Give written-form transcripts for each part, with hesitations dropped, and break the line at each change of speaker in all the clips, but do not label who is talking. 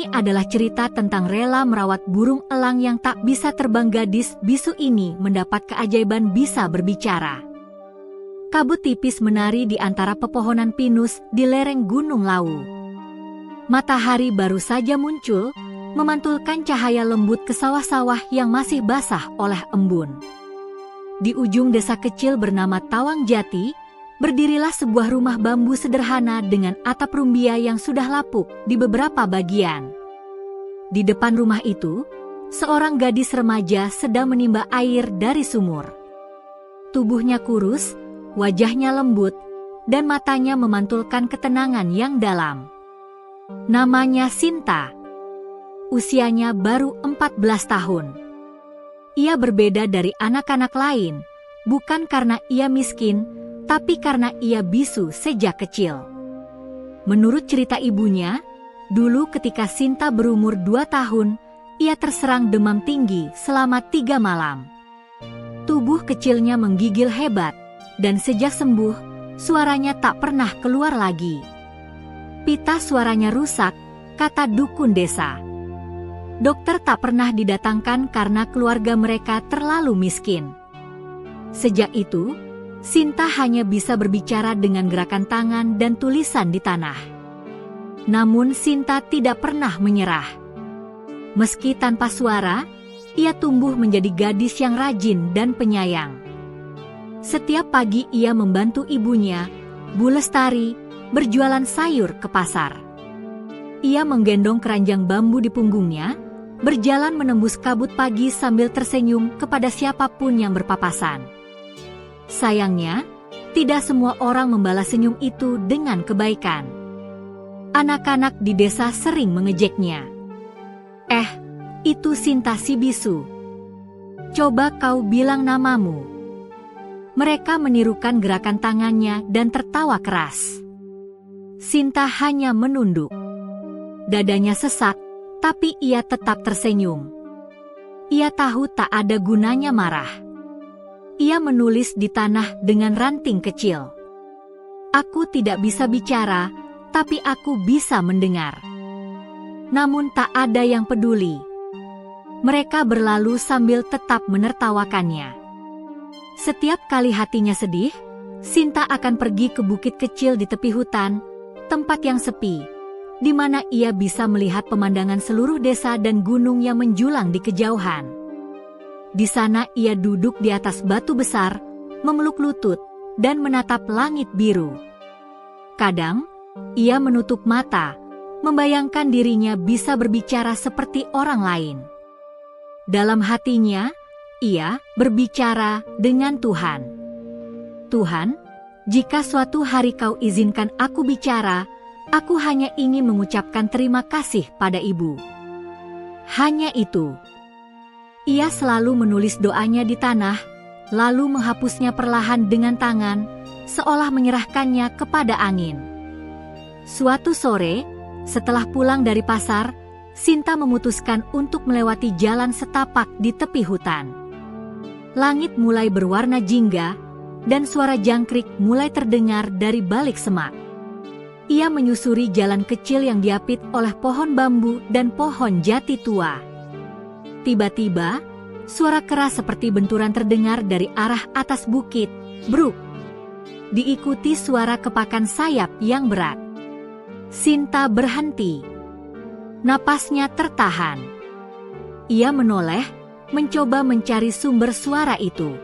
Ini adalah cerita tentang rela merawat burung elang yang tak bisa terbang. Gadis bisu ini mendapat keajaiban bisa berbicara. Kabut tipis menari di antara pepohonan pinus di lereng Gunung Lawu. Matahari baru saja muncul, memantulkan cahaya lembut ke sawah-sawah yang masih basah oleh embun. Di ujung desa kecil bernama Tawang Jati, berdirilah sebuah rumah bambu sederhana dengan atap rumbia yang sudah lapuk di beberapa bagian. Di depan rumah itu, seorang gadis remaja sedang menimba air dari sumur. Tubuhnya kurus, wajahnya lembut, dan matanya memantulkan ketenangan yang dalam. Namanya Sinta. Usianya baru 14 tahun. Ia berbeda dari anak-anak lain, bukan karena ia miskin, tapi karena ia bisu sejak kecil. Menurut cerita ibunya, dulu ketika Sinta berumur 2 tahun, ia terserang demam tinggi selama 3 malam. Tubuh kecilnya menggigil hebat, dan sejak sembuh, suaranya tak pernah keluar lagi. Pita suaranya rusak, kata dukun desa. Dokter tak pernah didatangkan karena keluarga mereka terlalu miskin. Sejak itu, Sinta hanya bisa berbicara dengan gerakan tangan dan tulisan di tanah. Namun Sinta tidak pernah menyerah. Meski tanpa suara, ia tumbuh menjadi gadis yang rajin dan penyayang. Setiap pagi ia membantu ibunya, Bu Lestari, berjualan sayur ke pasar. Ia menggendong keranjang bambu di punggungnya, berjalan menembus kabut pagi sambil tersenyum kepada siapapun yang berpapasan. Sayangnya, tidak semua orang membalas senyum itu dengan kebaikan. Anak-anak di desa sering mengejeknya. Itu Sinta si bisu. Coba kau bilang namamu. Mereka menirukan gerakan tangannya dan tertawa keras. Sinta hanya menunduk. Dadanya sesak, tapi ia tetap tersenyum. Ia tahu tak ada gunanya marah. Ia menulis di tanah dengan ranting kecil. Aku tidak bisa bicara, tapi aku bisa mendengar. Namun tak ada yang peduli. Mereka berlalu sambil tetap menertawakannya. Setiap kali hatinya sedih, Sinta akan pergi ke bukit kecil di tepi hutan, tempat yang sepi, di mana ia bisa melihat pemandangan seluruh desa dan gunung yang menjulang di kejauhan. Di sana ia duduk di atas batu besar, memeluk lutut, dan menatap langit biru. Kadang, ia menutup mata, membayangkan dirinya bisa berbicara seperti orang lain. Dalam hatinya, ia berbicara dengan Tuhan. Tuhan, jika suatu hari kau izinkan aku bicara, aku hanya ingin mengucapkan terima kasih pada ibu. Hanya itu. Ia selalu menulis doanya di tanah, lalu menghapusnya perlahan dengan tangan, seolah menyerahkannya kepada angin. Suatu sore, setelah pulang dari pasar, Sinta memutuskan untuk melewati jalan setapak di tepi hutan. Langit mulai berwarna jingga, dan suara jangkrik mulai terdengar dari balik semak. Ia menyusuri jalan kecil yang diapit oleh pohon bambu dan pohon jati tua. Tiba-tiba, suara keras seperti benturan terdengar dari arah atas bukit, bruk. Diikuti suara kepakan sayap yang berat. Sinta berhenti. Napasnya tertahan. Ia menoleh, mencoba mencari sumber suara itu.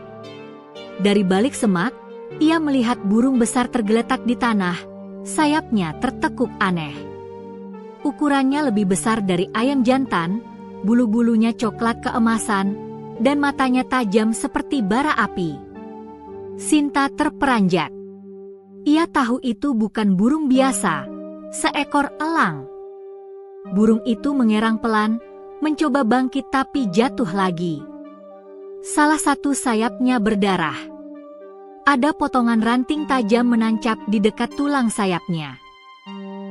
Dari balik semak, ia melihat burung besar tergeletak di tanah, sayapnya tertekuk aneh. Ukurannya lebih besar dari ayam jantan, bulu-bulunya coklat keemasan, dan matanya tajam seperti bara api. Sinta terperanjat. Ia tahu itu bukan burung biasa, seekor elang. Burung itu mengerang pelan, mencoba bangkit tapi jatuh lagi. Salah satu sayapnya berdarah. Ada potongan ranting tajam menancap di dekat tulang sayapnya.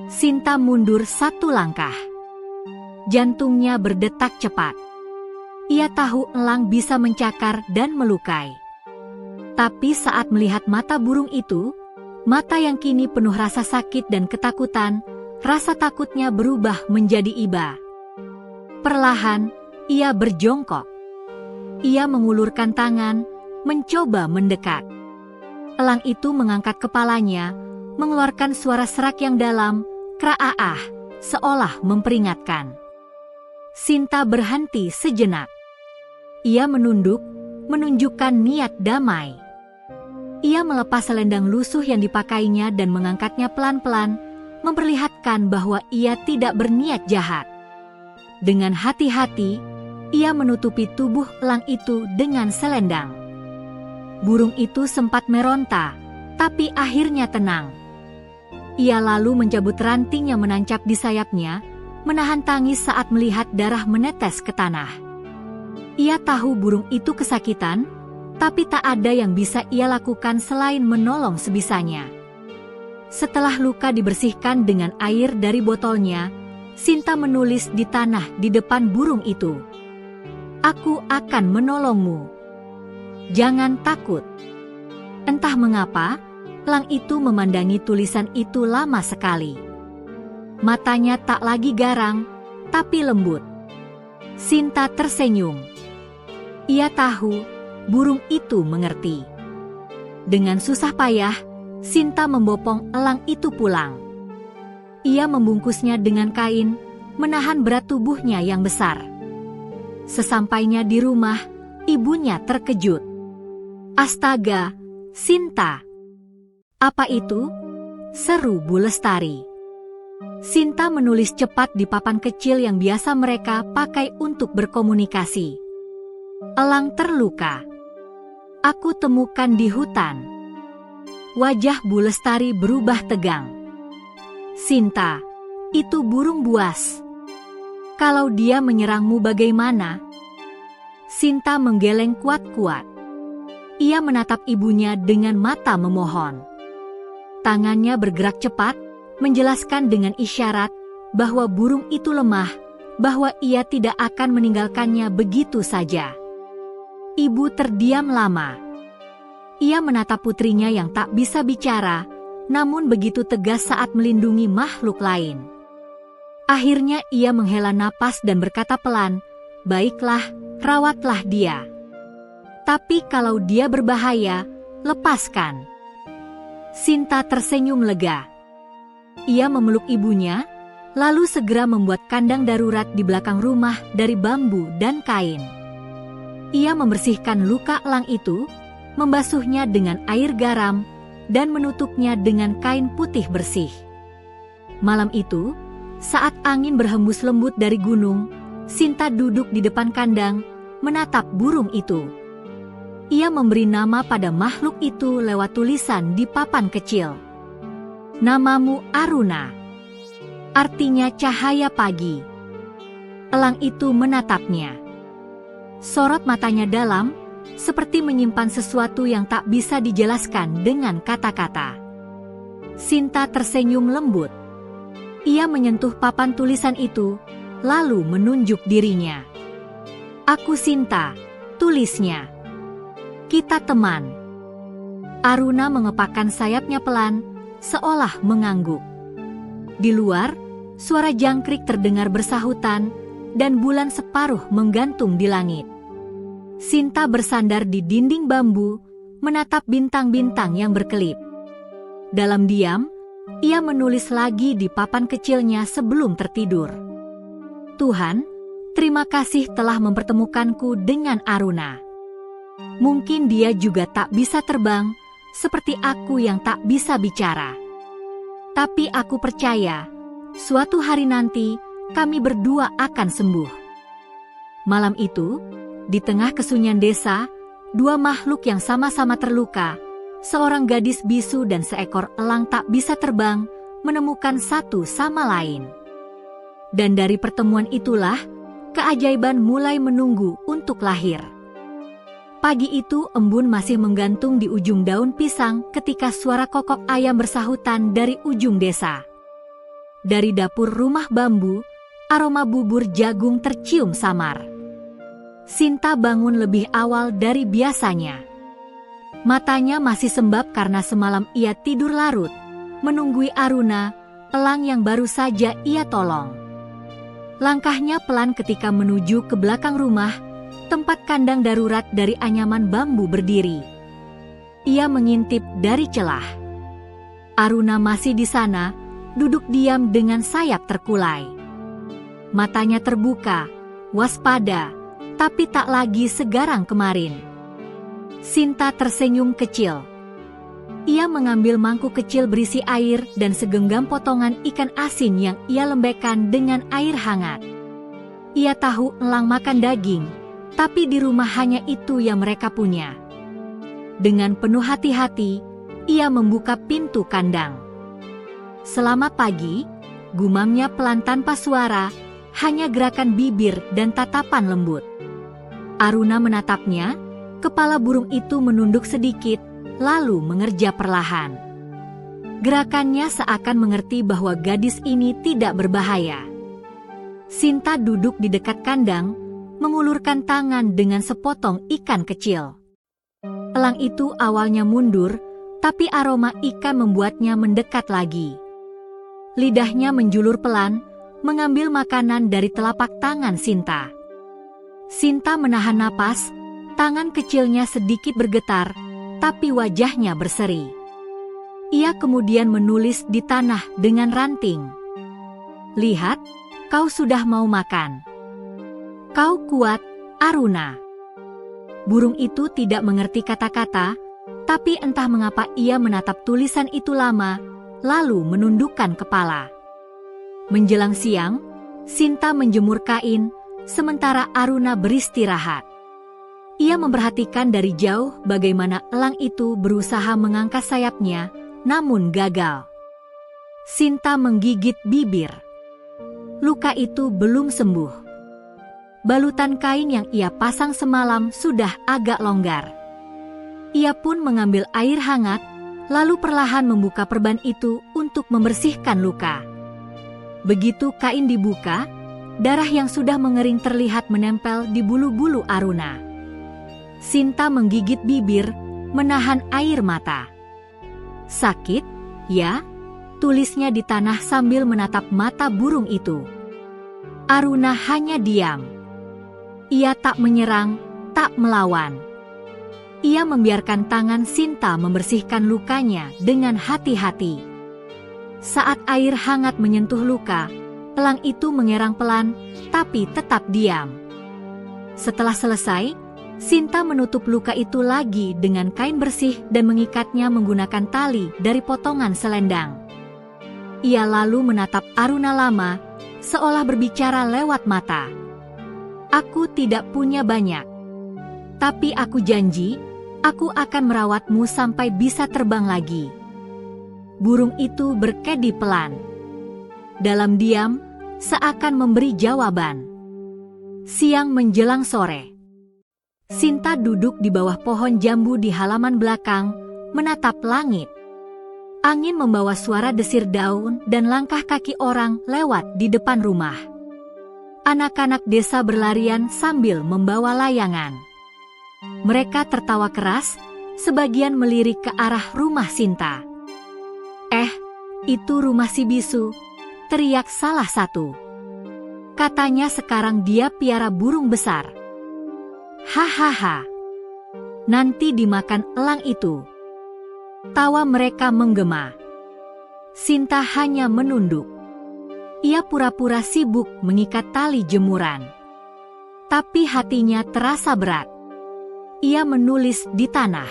Sinta mundur 1 langkah. Jantungnya berdetak cepat. Ia tahu elang bisa mencakar dan melukai. Tapi saat melihat mata burung itu, mata yang kini penuh rasa sakit dan ketakutan, rasa takutnya berubah menjadi iba. Perlahan, ia berjongkok. Ia mengulurkan tangan, mencoba mendekat. Elang itu mengangkat kepalanya, mengeluarkan suara serak yang dalam, kraaah, seolah memperingatkan. Sinta berhenti sejenak. Ia menunduk, menunjukkan niat damai. Ia melepas selendang lusuh yang dipakainya dan mengangkatnya pelan-pelan, memperlihatkan bahwa ia tidak berniat jahat. Dengan hati-hati, ia menutupi tubuh elang itu dengan selendang. Burung itu sempat meronta, tapi akhirnya tenang. Ia lalu mencabut ranting yang menancap di sayapnya, menahan tangis saat melihat darah menetes ke tanah. Ia tahu burung itu kesakitan, tapi tak ada yang bisa ia lakukan selain menolong sebisanya. Setelah luka dibersihkan dengan air dari botolnya, Sinta menulis di tanah di depan burung itu. "Aku akan menolongmu. Jangan takut." Entah mengapa, elang itu memandangi tulisan itu lama sekali. Matanya tak lagi garang, tapi lembut. Sinta tersenyum. Ia tahu burung itu mengerti. Dengan susah payah, Sinta membopong elang itu pulang. Ia membungkusnya dengan kain, menahan berat tubuhnya yang besar. Sesampainya di rumah, ibunya terkejut. "Astaga, Sinta!" "Apa itu?" seru Bu Lestari. Sinta menulis cepat di papan kecil yang biasa mereka pakai untuk berkomunikasi. "Elang terluka. Aku temukan di hutan." Wajah Bu Lestari berubah tegang. "Sinta, itu burung buas. Kalau dia menyerangmu bagaimana?" Sinta menggeleng kuat-kuat. Ia menatap ibunya dengan mata memohon. Tangannya bergerak cepat, menjelaskan dengan isyarat bahwa burung itu lemah, bahwa ia tidak akan meninggalkannya begitu saja. Ibu terdiam lama. Ia menatap putrinya yang tak bisa bicara, namun begitu tegas saat melindungi makhluk lain. Akhirnya ia menghela napas dan berkata pelan, "Baiklah, rawatlah dia. Tapi kalau dia berbahaya, lepaskan." Sinta tersenyum lega. Ia memeluk ibunya, lalu segera membuat kandang darurat di belakang rumah dari bambu dan kain. Ia membersihkan luka elang itu, membasuhnya dengan air garam, dan menutupnya dengan kain putih bersih. Malam itu, saat angin berhembus lembut dari gunung, Sinta duduk di depan kandang, menatap burung itu. Ia memberi nama pada makhluk itu lewat tulisan di papan kecil. "Namamu Aruna. Artinya cahaya pagi." Elang itu menatapnya. Sorot matanya dalam, seperti menyimpan sesuatu yang tak bisa dijelaskan dengan kata-kata. Sinta tersenyum lembut. Ia menyentuh papan tulisan itu, lalu menunjuk dirinya. "Aku Sinta," tulisnya. "Kita teman." Aruna mengepakkan sayapnya pelan, seolah mengangguk. Di luar, suara jangkrik terdengar bersahutan, dan bulan separuh menggantung di langit. Sinta bersandar di dinding bambu, menatap bintang-bintang yang berkelip. Dalam diam, ia menulis lagi di papan kecilnya sebelum tertidur. "Tuhan, terima kasih telah mempertemukanku dengan Aruna. Mungkin dia juga tak bisa terbang, seperti aku yang tak bisa bicara. Tapi aku percaya, suatu hari nanti kami berdua akan sembuh." Malam itu, di tengah kesunyian desa, dua makhluk yang sama-sama terluka, seorang gadis bisu dan seekor elang tak bisa terbang, menemukan satu sama lain. Dan dari pertemuan itulah, keajaiban mulai menunggu untuk lahir. Pagi itu embun masih menggantung di ujung daun pisang ketika suara kokok ayam bersahutan dari ujung desa. Dari dapur rumah bambu, aroma bubur jagung tercium samar. Sinta bangun lebih awal dari biasanya. Matanya masih sembab karena semalam ia tidur larut, menunggui Aruna, elang yang baru saja ia tolong. Langkahnya pelan ketika menuju ke belakang rumah, tempat kandang darurat dari anyaman bambu berdiri. Ia mengintip dari celah. Aruna masih di sana, duduk diam dengan sayap terkulai. Matanya terbuka, waspada, tapi tak lagi segarang kemarin. Sinta tersenyum kecil. Ia mengambil mangkuk kecil berisi air dan segenggam potongan ikan asin yang ia lembekkan dengan air hangat. Ia tahu elang makan daging, tapi di rumah hanya itu yang mereka punya. Dengan penuh hati-hati, ia membuka pintu kandang. "Selamat pagi," gumamnya pelan tanpa suara, hanya gerakan bibir dan tatapan lembut. Aruna menatapnya, kepala burung itu menunduk sedikit, lalu mengerja perlahan. Gerakannya seakan mengerti bahwa gadis ini tidak berbahaya. Sinta duduk di dekat kandang, mengulurkan tangan dengan sepotong ikan kecil. Elang itu awalnya mundur, tapi aroma ikan membuatnya mendekat lagi. Lidahnya menjulur pelan, mengambil makanan dari telapak tangan Sinta. Sinta menahan napas, tangan kecilnya sedikit bergetar, tapi wajahnya berseri. Ia kemudian menulis di tanah dengan ranting. "Lihat, kau sudah mau makan. Kau kuat, Aruna." Burung itu tidak mengerti kata-kata, tapi entah mengapa ia menatap tulisan itu lama, lalu menundukkan kepala. Menjelang siang, Sinta menjemur kain, sementara Aruna beristirahat. Ia memperhatikan dari jauh bagaimana elang itu berusaha mengangkat sayapnya, namun gagal. Sinta menggigit bibir. Luka itu belum sembuh. Balutan kain yang ia pasang semalam sudah agak longgar. Ia pun mengambil air hangat, lalu perlahan membuka perban itu untuk membersihkan luka. Begitu kain dibuka, darah yang sudah mengering terlihat menempel di bulu-bulu Aruna. Sinta menggigit bibir, menahan air mata. "Sakit, ya?" tulisnya di tanah sambil menatap mata burung itu. Aruna hanya diam. Ia tak menyerang, tak melawan. Ia membiarkan tangan Sinta membersihkan lukanya dengan hati-hati. Saat air hangat menyentuh luka, elang itu mengerang pelan, tapi tetap diam. Setelah selesai, Sinta menutup luka itu lagi dengan kain bersih dan mengikatnya menggunakan tali dari potongan selendang. Ia lalu menatap Aruna lama, seolah berbicara lewat mata. "Aku tidak punya banyak. Tapi aku janji, aku akan merawatmu sampai bisa terbang lagi." Burung itu berkedi pelan. Dalam diam, seakan memberi jawaban. Siang menjelang sore. Sinta duduk di bawah pohon jambu di halaman belakang, menatap langit. Angin membawa suara desir daun dan langkah kaki orang lewat di depan rumah. Anak-anak desa berlarian sambil membawa layangan. Mereka tertawa keras, sebagian melirik ke arah rumah Sinta. Itu rumah si bisu," teriak salah satu. Katanya sekarang dia piara burung besar. "Hahaha. Nanti dimakan elang itu." Tawa mereka menggema. Sinta hanya menunduk. Ia pura-pura sibuk mengikat tali jemuran. Tapi hatinya terasa berat. Ia menulis di tanah.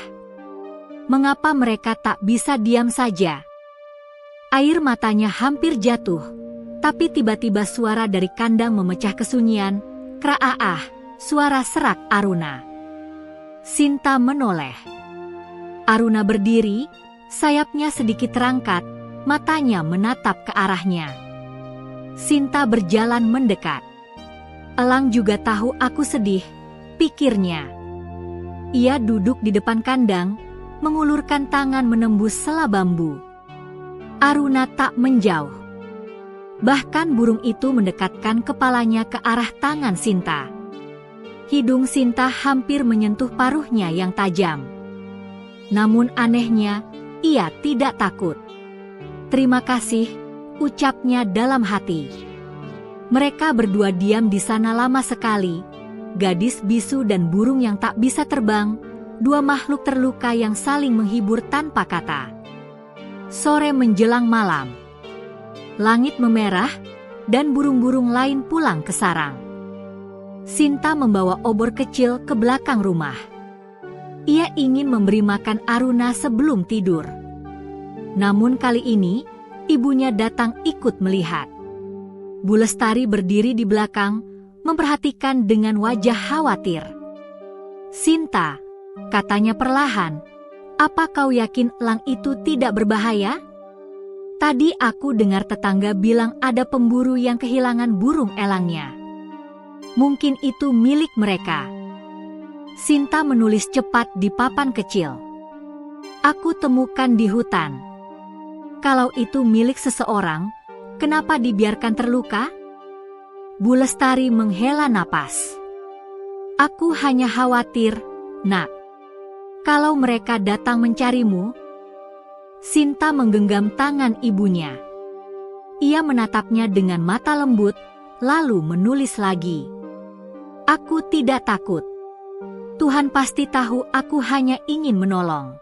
Mengapa mereka tak bisa diam saja? Air matanya hampir jatuh, tapi tiba-tiba suara dari kandang memecah kesunyian. "Kraaah," suara serak Aruna. Sinta menoleh. Aruna berdiri, sayapnya sedikit terangkat, matanya menatap ke arahnya. Sinta berjalan mendekat. "Elang juga tahu aku sedih," pikirnya. Ia duduk di depan kandang, mengulurkan tangan menembus sela bambu. Aruna tak menjauh. Bahkan burung itu mendekatkan kepalanya ke arah tangan Sinta. Hidung Sinta hampir menyentuh paruhnya yang tajam. Namun anehnya, ia tidak takut. "Terima kasih," ucapnya dalam hati. Mereka berdua diam di sana lama sekali. Gadis bisu dan burung yang tak bisa terbang, dua makhluk terluka yang saling menghibur tanpa kata. Sore menjelang malam. Langit memerah, dan burung-burung lain pulang ke sarang. Sinta membawa obor kecil ke belakang rumah. Ia ingin memberi makan Aruna sebelum tidur. Namun kali ini, ibunya datang ikut melihat. Bu Lestari berdiri di belakang, memperhatikan dengan wajah khawatir. "Sinta," katanya perlahan, "apa kau yakin elang itu tidak berbahaya? Tadi aku dengar tetangga bilang ada pemburu yang kehilangan burung elangnya. Mungkin itu milik mereka." Sinta menulis cepat di papan kecil. "Aku temukan di hutan. Kalau itu milik seseorang, kenapa dibiarkan terluka?" Bu Lestari menghela napas. "Aku hanya khawatir, Nak. Kalau mereka datang mencarimu." Sinta menggenggam tangan ibunya. Ia menatapnya dengan mata lembut, lalu menulis lagi. "Aku tidak takut. Tuhan pasti tahu aku hanya ingin menolong."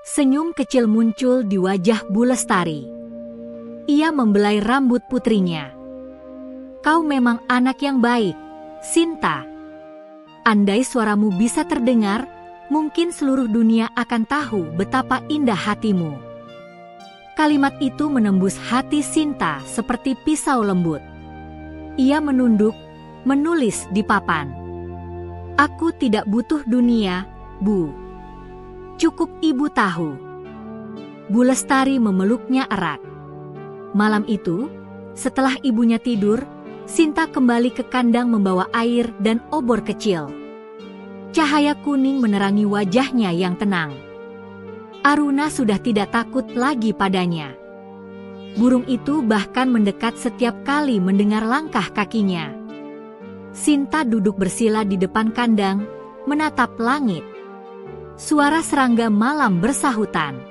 Senyum kecil muncul di wajah Bu Lestari. Ia membelai rambut putrinya. "Kau memang anak yang baik, Sinta. Andai suaramu bisa terdengar, mungkin seluruh dunia akan tahu betapa indah hatimu." Kalimat itu menembus hati Sinta seperti pisau lembut. Ia menunduk, menulis di papan. "Aku tidak butuh dunia, Bu. Cukup ibu tahu." Bu Lestari memeluknya erat. Malam itu, setelah ibunya tidur, Sinta kembali ke kandang membawa air dan obor kecil. Cahaya kuning menerangi wajahnya yang tenang. Aruna sudah tidak takut lagi padanya. Burung itu bahkan mendekat setiap kali mendengar langkah kakinya. Sinta duduk bersila di depan kandang, menatap langit. Suara serangga malam bersahutan.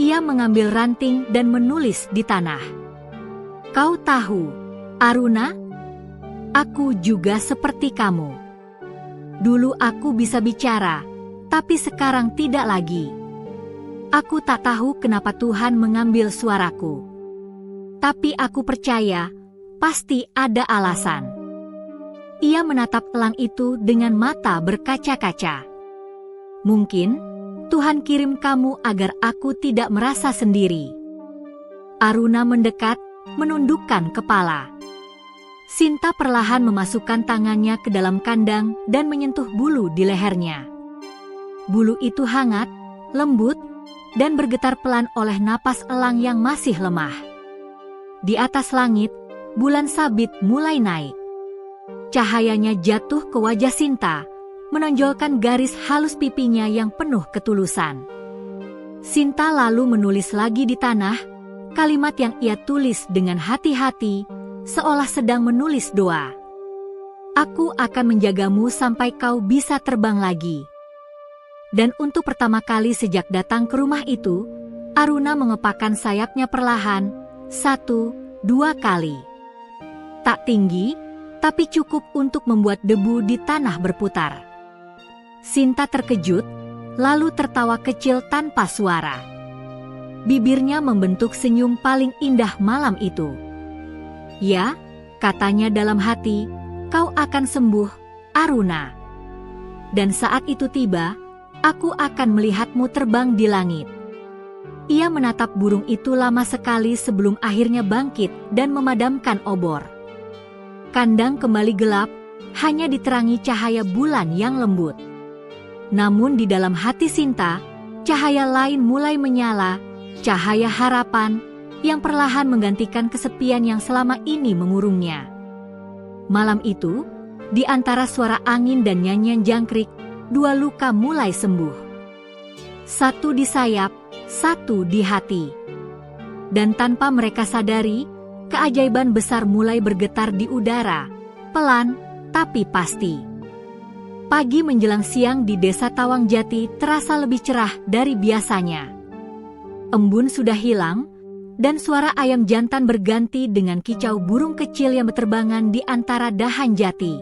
Ia mengambil ranting dan menulis di tanah. "Kau tahu, Aruna, aku juga seperti kamu. Dulu aku bisa bicara, tapi sekarang tidak lagi. Aku tak tahu kenapa Tuhan mengambil suaraku. Tapi aku percaya, pasti ada alasan." Ia menatap elang itu dengan mata berkaca-kaca. "Mungkin Tuhan kirim kamu agar aku tidak merasa sendiri." Aruna mendekat, menundukkan kepala. Sinta perlahan memasukkan tangannya ke dalam kandang dan menyentuh bulu di lehernya. Bulu itu hangat, lembut, dan bergetar pelan oleh napas elang yang masih lemah. Di atas langit, bulan sabit mulai naik. Cahayanya jatuh ke wajah Sinta, menonjolkan garis halus pipinya yang penuh ketulusan. Sinta lalu menulis lagi di tanah, kalimat yang ia tulis dengan hati-hati, seolah sedang menulis doa. "Aku akan menjagamu sampai kau bisa terbang lagi." Dan untuk pertama kali sejak datang ke rumah itu, Aruna mengepakkan sayapnya perlahan, 1-2 kali. Tak tinggi, tapi cukup untuk membuat debu di tanah berputar. Sinta terkejut, lalu tertawa kecil tanpa suara. Bibirnya membentuk senyum paling indah malam itu. "Ya," katanya dalam hati, "kau akan sembuh, Aruna. Dan saat itu tiba, aku akan melihatmu terbang di langit." Ia menatap burung itu lama sekali sebelum akhirnya bangkit dan memadamkan obor. Kandang kembali gelap, hanya diterangi cahaya bulan yang lembut. Namun di dalam hati Sinta, cahaya lain mulai menyala, cahaya harapan, yang perlahan menggantikan kesepian yang selama ini mengurungnya. Malam itu, di antara suara angin dan nyanyian jangkrik, 2 luka mulai sembuh. 1 di sayap, 1 di hati. Dan tanpa mereka sadari, keajaiban besar mulai bergetar di udara, pelan tapi pasti. Pagi menjelang siang di desa Tawangjati terasa lebih cerah dari biasanya. Embun sudah hilang, dan suara ayam jantan berganti dengan kicau burung kecil yang berterbangan di antara dahan jati.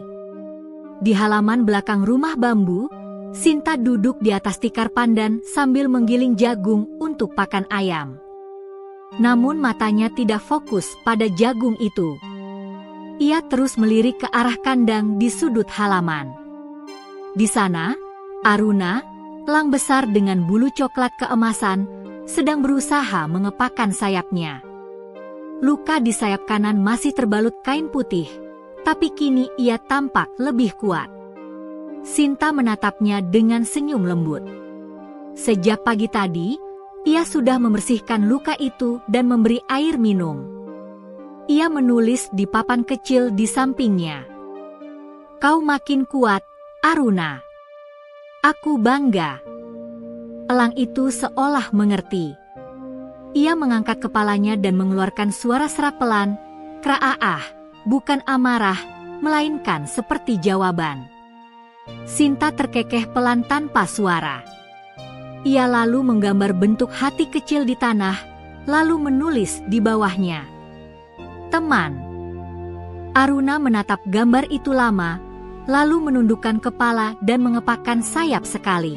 Di halaman belakang rumah bambu, Sinta duduk di atas tikar pandan sambil menggiling jagung untuk pakan ayam. Namun matanya tidak fokus pada jagung itu. Ia terus melirik ke arah kandang di sudut halaman. Di sana, Aruna, elang besar dengan bulu coklat keemasan, sedang berusaha mengepakkan sayapnya. Luka di sayap kanan masih terbalut kain putih, tapi kini ia tampak lebih kuat. Sinta menatapnya dengan senyum lembut. Sejak pagi tadi, ia sudah membersihkan luka itu dan memberi air minum. Ia menulis di papan kecil di sampingnya. "Kau makin kuat, Aruna. Aku bangga." Elang itu seolah mengerti. Ia mengangkat kepalanya dan mengeluarkan suara serak pelan, "Kraaah," bukan amarah, melainkan seperti jawaban. Sinta terkekeh pelan tanpa suara. Ia lalu menggambar bentuk hati kecil di tanah, lalu menulis di bawahnya, "Teman." Aruna menatap gambar itu lama, lalu menundukkan kepala dan mengepakkan sayap sekali.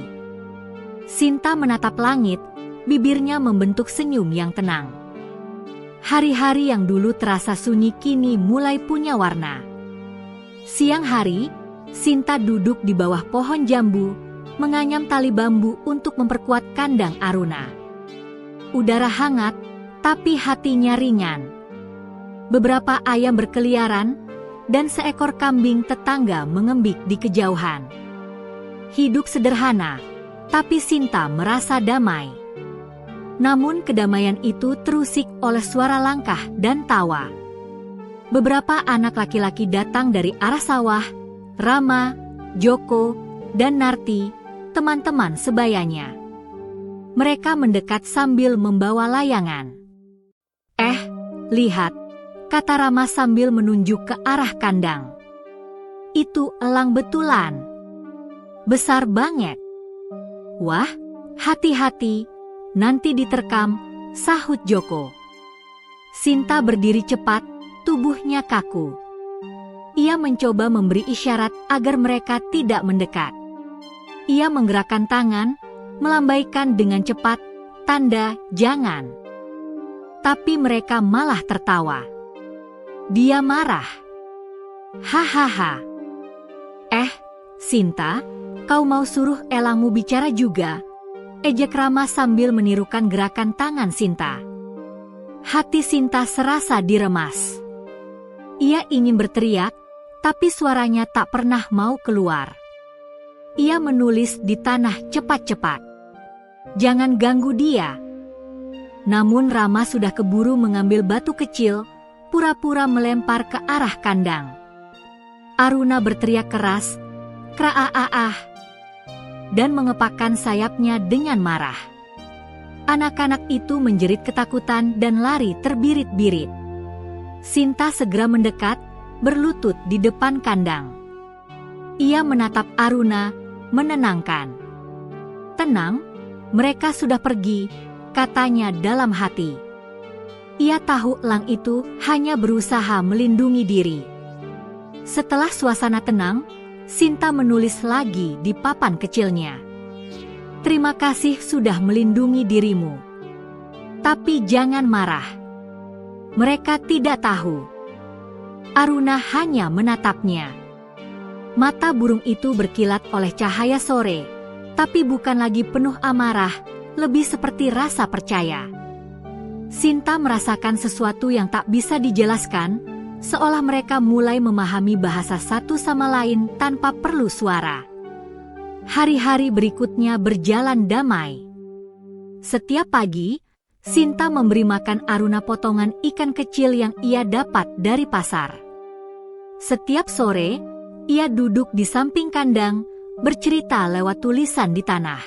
Sinta menatap langit, bibirnya membentuk senyum yang tenang. Hari-hari yang dulu terasa sunyi kini mulai punya warna. Siang hari, Sinta duduk di bawah pohon jambu, menganyam tali bambu untuk memperkuat kandang Aruna. Udara hangat, tapi hatinya ringan. Beberapa ayam berkeliaran, dan seekor kambing tetangga mengembik di kejauhan. Hidup sederhana, tapi Sinta merasa damai. Namun kedamaian itu terusik oleh suara langkah dan tawa. Beberapa anak laki-laki datang dari arah sawah, Rama, Joko, dan Narti, teman-teman sebayanya. Mereka mendekat sambil membawa layangan. Lihat," kata Rama sambil menunjuk ke arah kandang. "Itu elang betulan. Besar banget." "Wah, hati-hati, nanti diterkam," sahut Joko. Sinta berdiri cepat, tubuhnya kaku. Ia mencoba memberi isyarat agar mereka tidak mendekat. Ia menggerakkan tangan, melambaikan dengan cepat, tanda jangan. Tapi mereka malah tertawa. Dia marah. "Hahaha. Sinta, kau mau suruh elangmu bicara juga?" ejek Rama sambil menirukan gerakan tangan Sinta. Hati Sinta serasa diremas. Ia ingin berteriak, tapi suaranya tak pernah mau keluar. Ia menulis di tanah cepat-cepat, "Jangan ganggu dia." Namun Rama sudah keburu mengambil batu kecil, pura-pura melempar ke arah kandang. Aruna berteriak keras, "Kraaah," dan mengepakkan sayapnya dengan marah. Anak-anak itu menjerit ketakutan dan lari terbirit-birit. Sinta segera mendekat, berlutut di depan kandang. Ia menatap Aruna, menenangkan. "Tenang, mereka sudah pergi," katanya dalam hati. Ia tahu elang itu hanya berusaha melindungi diri. Setelah suasana tenang, Sinta menulis lagi di papan kecilnya, "Terima kasih sudah melindungi dirimu. Tapi jangan marah." Mereka tidak tahu. Aruna hanya menatapnya. Mata burung itu berkilat oleh cahaya sore, tapi bukan lagi penuh amarah, lebih seperti rasa percaya. Sinta merasakan sesuatu yang tak bisa dijelaskan, seolah mereka mulai memahami bahasa satu sama lain tanpa perlu suara. Hari-hari berikutnya berjalan damai. Setiap pagi, Sinta memberi makan Aruna potongan ikan kecil yang ia dapat dari pasar. Setiap sore, ia duduk di samping kandang, bercerita lewat tulisan di tanah.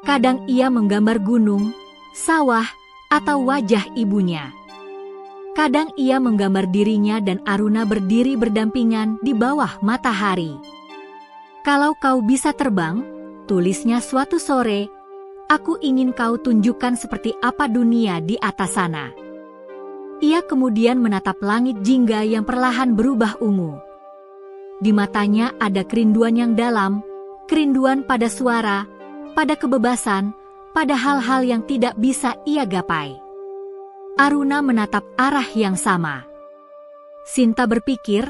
Kadang ia menggambar gunung, sawah, atau wajah ibunya. Kadang ia menggambar dirinya dan Aruna berdiri berdampingan di bawah matahari. "Kalau kau bisa terbang," tulisnya suatu sore, Aku ingin kau tunjukkan seperti apa dunia di atas sana. Ia kemudian menatap langit jingga yang perlahan berubah ungu. Di matanya ada kerinduan yang dalam, kerinduan pada suara, pada kebebasan, pada hal-hal yang tidak bisa ia gapai. Aruna menatap arah yang sama. Sinta berpikir,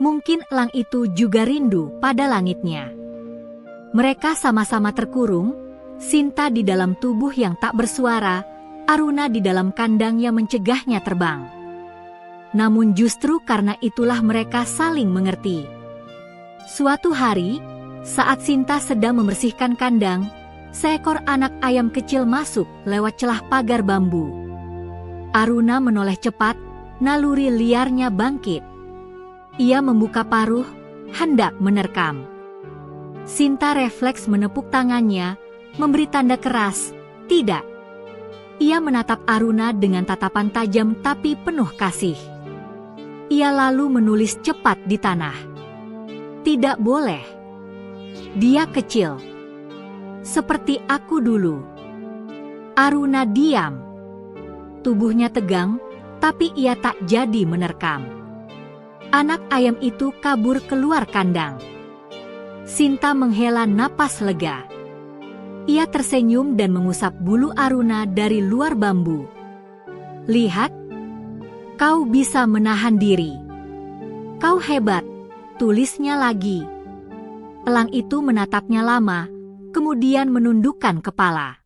mungkin elang itu juga rindu pada langitnya. Mereka sama-sama terkurung, Sinta di dalam tubuh yang tak bersuara, Aruna di dalam kandang yang mencegahnya terbang. Namun justru karena itulah mereka saling mengerti. Suatu hari, saat Sinta sedang membersihkan kandang, seekor anak ayam kecil masuk lewat celah pagar bambu. Aruna menoleh cepat, naluri liarnya bangkit. Ia membuka paruh, hendak menerkam. Sinta refleks menepuk tangannya, memberi tanda keras, tidak. Ia menatap Aruna dengan tatapan tajam tapi penuh kasih. Ia lalu menulis cepat di tanah. Tidak boleh. Dia kecil. Seperti aku dulu. Aruna diam. Tubuhnya tegang, tapi ia tak jadi menerkam. Anak ayam itu kabur keluar kandang. Sinta menghela napas lega. Ia tersenyum dan mengusap bulu Aruna dari luar bambu. Lihat, kau bisa menahan diri. Kau hebat, tulisnya lagi. Elang itu menatapnya lama, kemudian menundukkan kepala.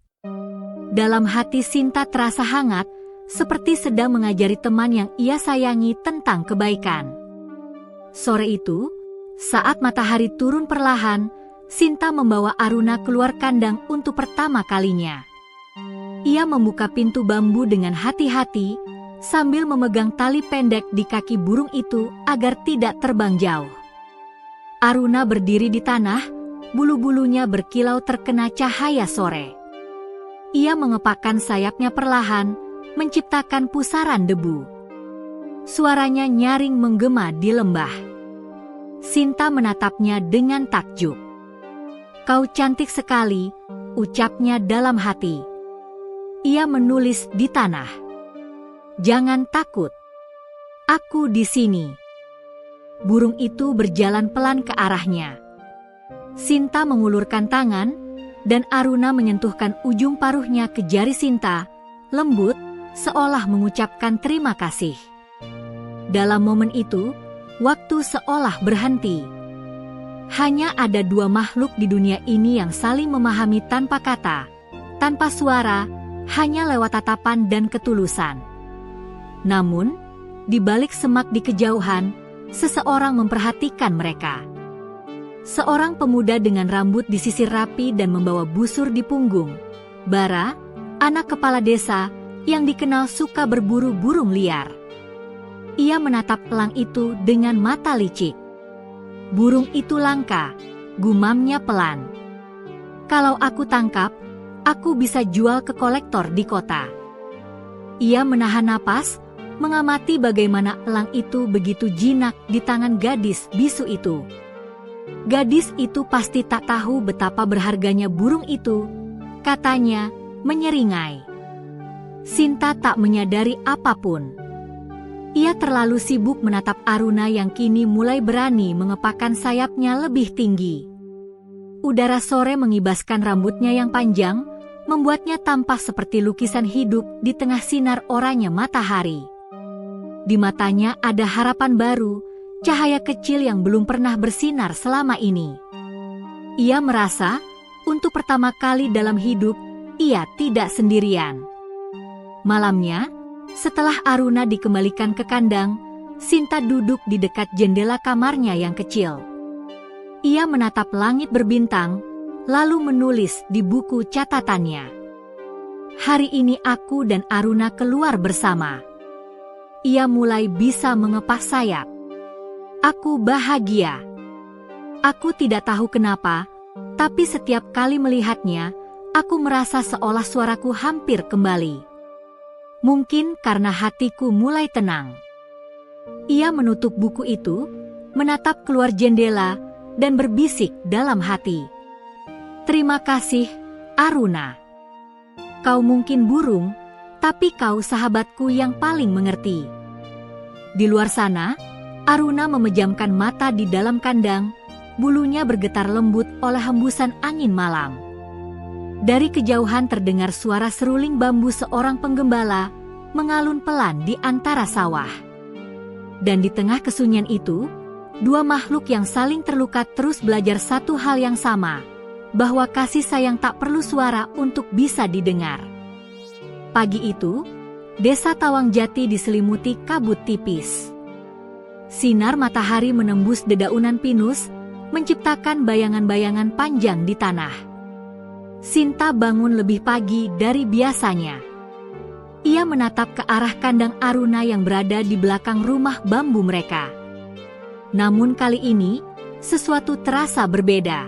Dalam hati Sinta terasa hangat, seperti sedang mengajari teman yang ia sayangi tentang kebaikan. Sore itu, saat matahari turun perlahan, Sinta membawa Aruna keluar kandang untuk pertama kalinya. Ia membuka pintu bambu dengan hati-hati, sambil memegang tali pendek di kaki burung itu agar tidak terbang jauh. Aruna berdiri di tanah, bulu-bulunya berkilau terkena cahaya sore. Ia mengepakkan sayapnya perlahan, menciptakan pusaran debu. Suaranya nyaring menggema di lembah. Sinta menatapnya dengan takjub. Kau cantik sekali, ucapnya dalam hati. Ia menulis di tanah. Jangan takut. Aku di sini. Burung itu berjalan pelan ke arahnya. Sinta mengulurkan tangan, dan Aruna menyentuhkan ujung paruhnya ke jari Sinta, lembut, seolah mengucapkan terima kasih. Dalam momen itu, waktu seolah berhenti. Hanya ada dua makhluk di dunia ini yang saling memahami tanpa kata, tanpa suara, hanya lewat tatapan dan ketulusan. Namun, di balik semak di kejauhan, seseorang memperhatikan mereka. Seorang pemuda dengan rambut disisir rapi dan membawa busur di punggung. Bara, anak kepala desa, yang dikenal suka berburu burung liar. Ia menatap elang itu dengan mata licik. Burung itu langka, gumamnya pelan. Kalau aku tangkap, aku bisa jual ke kolektor di kota. Ia menahan napas, mengamati bagaimana elang itu begitu jinak di tangan gadis bisu itu. Gadis itu pasti tak tahu betapa berharganya burung itu, katanya, menyeringai. Sinta tak menyadari apapun. Ia terlalu sibuk menatap Aruna yang kini mulai berani mengepakkan sayapnya lebih tinggi. Udara sore mengibaskan rambutnya yang panjang, membuatnya tampak seperti lukisan hidup di tengah sinar oranye matahari. Di matanya ada harapan baru, cahaya kecil yang belum pernah bersinar selama ini. Ia merasa, untuk pertama kali dalam hidup, ia tidak sendirian. Malamnya, setelah Aruna dikembalikan ke kandang, Sinta duduk di dekat jendela kamarnya yang kecil. Ia menatap langit berbintang, lalu menulis di buku catatannya. Hari ini aku dan Aruna keluar bersama. Ia mulai bisa mengepak sayap. Aku bahagia. Aku tidak tahu kenapa, tapi setiap kali melihatnya, aku merasa seolah suaraku hampir kembali. Mungkin karena hatiku mulai tenang. Ia menutup buku itu, menatap keluar jendela, dan berbisik dalam hati. Terima kasih, Aruna. Kau mungkin burung, tapi kau sahabatku yang paling mengerti. Di luar sana, Aruna memejamkan mata di dalam kandang, bulunya bergetar lembut oleh hembusan angin malam. Dari kejauhan terdengar suara seruling bambu seorang penggembala mengalun pelan di antara sawah. Dan di tengah kesunyian itu, dua makhluk yang saling terluka terus belajar satu hal yang sama, bahwa kasih sayang tak perlu suara untuk bisa didengar. Pagi itu, desa Tawangjati diselimuti kabut tipis. Sinar matahari menembus dedaunan pinus, menciptakan bayangan-bayangan panjang di tanah. Sinta bangun lebih pagi dari biasanya. Ia menatap ke arah kandang Aruna yang berada di belakang rumah bambu mereka. Namun kali ini, sesuatu terasa berbeda.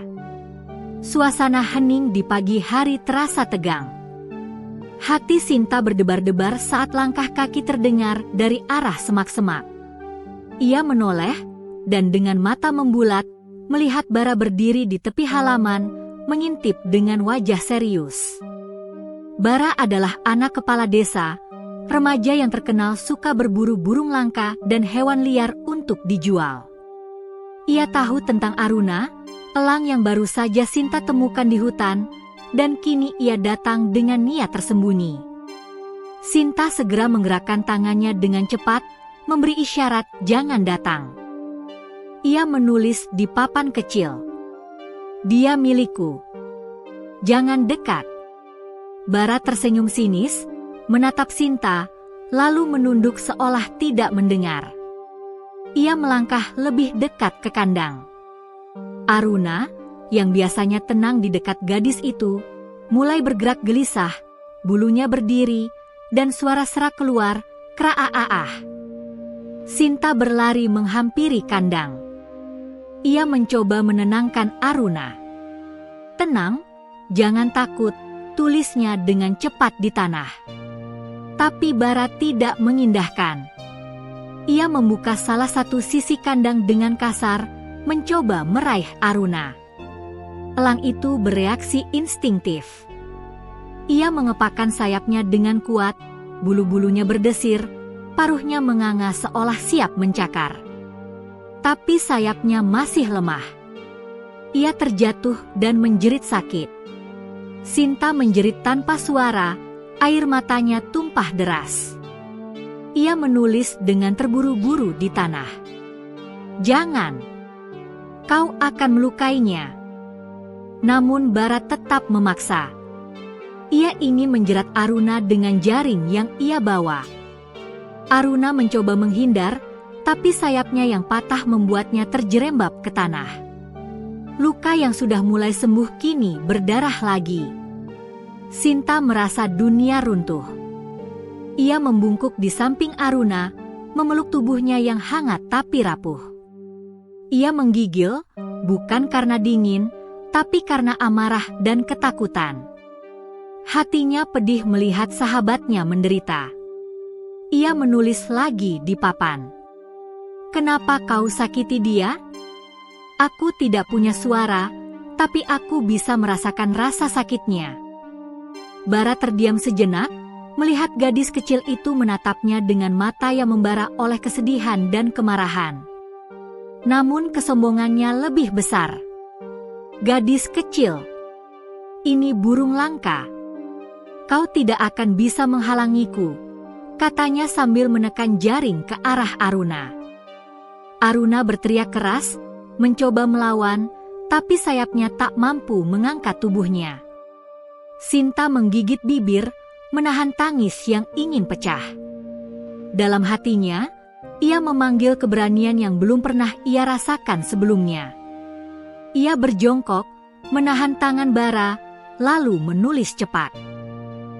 Suasana hening di pagi hari terasa tegang. Hati Sinta berdebar-debar saat langkah kaki terdengar dari arah semak-semak. Ia menoleh, dan dengan mata membulat, melihat Bara berdiri di tepi halaman, mengintip dengan wajah serius. Bara adalah anak kepala desa, remaja yang terkenal suka berburu burung langka dan hewan liar untuk dijual. Ia tahu tentang Aruna, elang yang baru saja Sinta temukan di hutan, dan kini ia datang dengan niat tersembunyi. Sinta segera menggerakkan tangannya dengan cepat, memberi isyarat jangan datang. Ia menulis di papan kecil, "Dia milikku. Jangan dekat." Bara tersenyum sinis, menatap Sinta, lalu menunduk seolah tidak mendengar. Ia melangkah lebih dekat ke kandang. Aruna, yang biasanya tenang di dekat gadis itu, mulai bergerak gelisah, bulunya berdiri, dan suara serak keluar, "Kraaah." Sinta berlari menghampiri kandang. Ia mencoba menenangkan Aruna. "Tenang, jangan takut," tulisnya dengan cepat di tanah. Tapi Bara tidak mengindahkan. Ia membuka salah satu sisi kandang dengan kasar, mencoba meraih Aruna. Elang itu bereaksi instingtif. Ia mengepakkan sayapnya dengan kuat, bulu-bulunya berdesir, paruhnya menganga seolah siap mencakar. Tapi sayapnya masih lemah. Ia terjatuh dan menjerit sakit. Sinta menjerit tanpa suara, air matanya tumpah deras. Ia menulis dengan terburu-buru di tanah. "Jangan. Kau akan melukainya." Namun Bara tetap memaksa. Ia ingin menjerat Aruna dengan jaring yang ia bawa. Aruna mencoba menghindar, tapi sayapnya yang patah membuatnya terjerembab ke tanah. Luka yang sudah mulai sembuh kini berdarah lagi. Sinta merasa dunia runtuh. Ia membungkuk di samping Aruna, memeluk tubuhnya yang hangat tapi rapuh. Ia menggigil, bukan karena dingin, tapi karena amarah dan ketakutan. Hatinya pedih melihat sahabatnya menderita. Ia menulis lagi di papan, "Kenapa kau sakiti dia? Aku tidak punya suara, tapi aku bisa merasakan rasa sakitnya." Bara terdiam sejenak, melihat gadis kecil itu menatapnya dengan mata yang membara oleh kesedihan dan kemarahan. Namun kesombongannya lebih besar. "Gadis kecil, ini burung langka. Kau tidak akan bisa menghalangiku," katanya sambil menekan jaring ke arah Aruna. Aruna berteriak keras, mencoba melawan, tapi sayapnya tak mampu mengangkat tubuhnya. Sinta menggigit bibir, menahan tangis yang ingin pecah. Dalam hatinya, ia memanggil keberanian yang belum pernah ia rasakan sebelumnya. Ia berjongkok, menahan tangan Bara, lalu menulis cepat,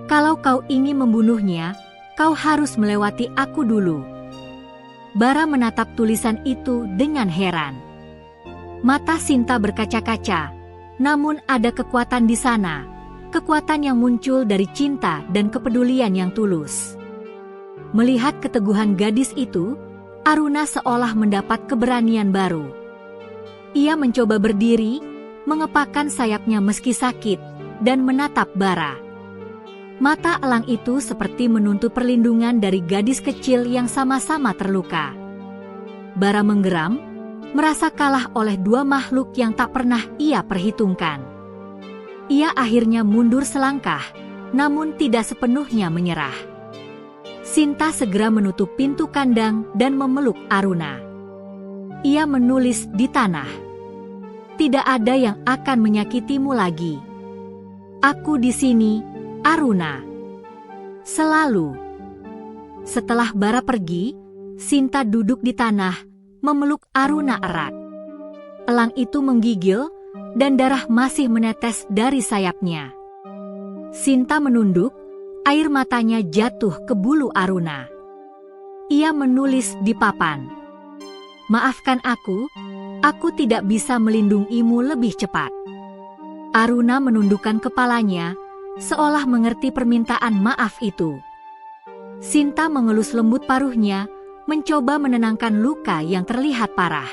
"Kalau kau ingin membunuhnya, kau harus melewati aku dulu." Bara menatap tulisan itu dengan heran. Mata Sinta berkaca-kaca, namun ada kekuatan di sana, kekuatan yang muncul dari cinta dan kepedulian yang tulus. Melihat keteguhan gadis itu, Aruna seolah mendapat keberanian baru. Ia mencoba berdiri, mengepakkan sayapnya meski sakit, dan menatap Bara. Mata elang itu seperti menuntut perlindungan dari gadis kecil yang sama-sama terluka. Bara menggeram, merasa kalah oleh dua makhluk yang tak pernah ia perhitungkan. Ia akhirnya mundur selangkah, namun tidak sepenuhnya menyerah. Sinta segera menutup pintu kandang dan memeluk Aruna. Ia menulis di tanah, "Tidak ada yang akan menyakitimu lagi. Aku di sini, Aruna. Selalu." Setelah Bara pergi, Sinta duduk di tanah, memeluk Aruna erat. Elang itu menggigil, dan darah masih menetes dari sayapnya. Sinta menunduk, air matanya jatuh ke bulu Aruna. Ia menulis di papan, "Maafkan aku tidak bisa melindungimu lebih cepat." Aruna menundukkan kepalanya, seolah mengerti permintaan maaf itu. Sinta mengelus lembut paruhnya, mencoba menenangkan luka yang terlihat parah.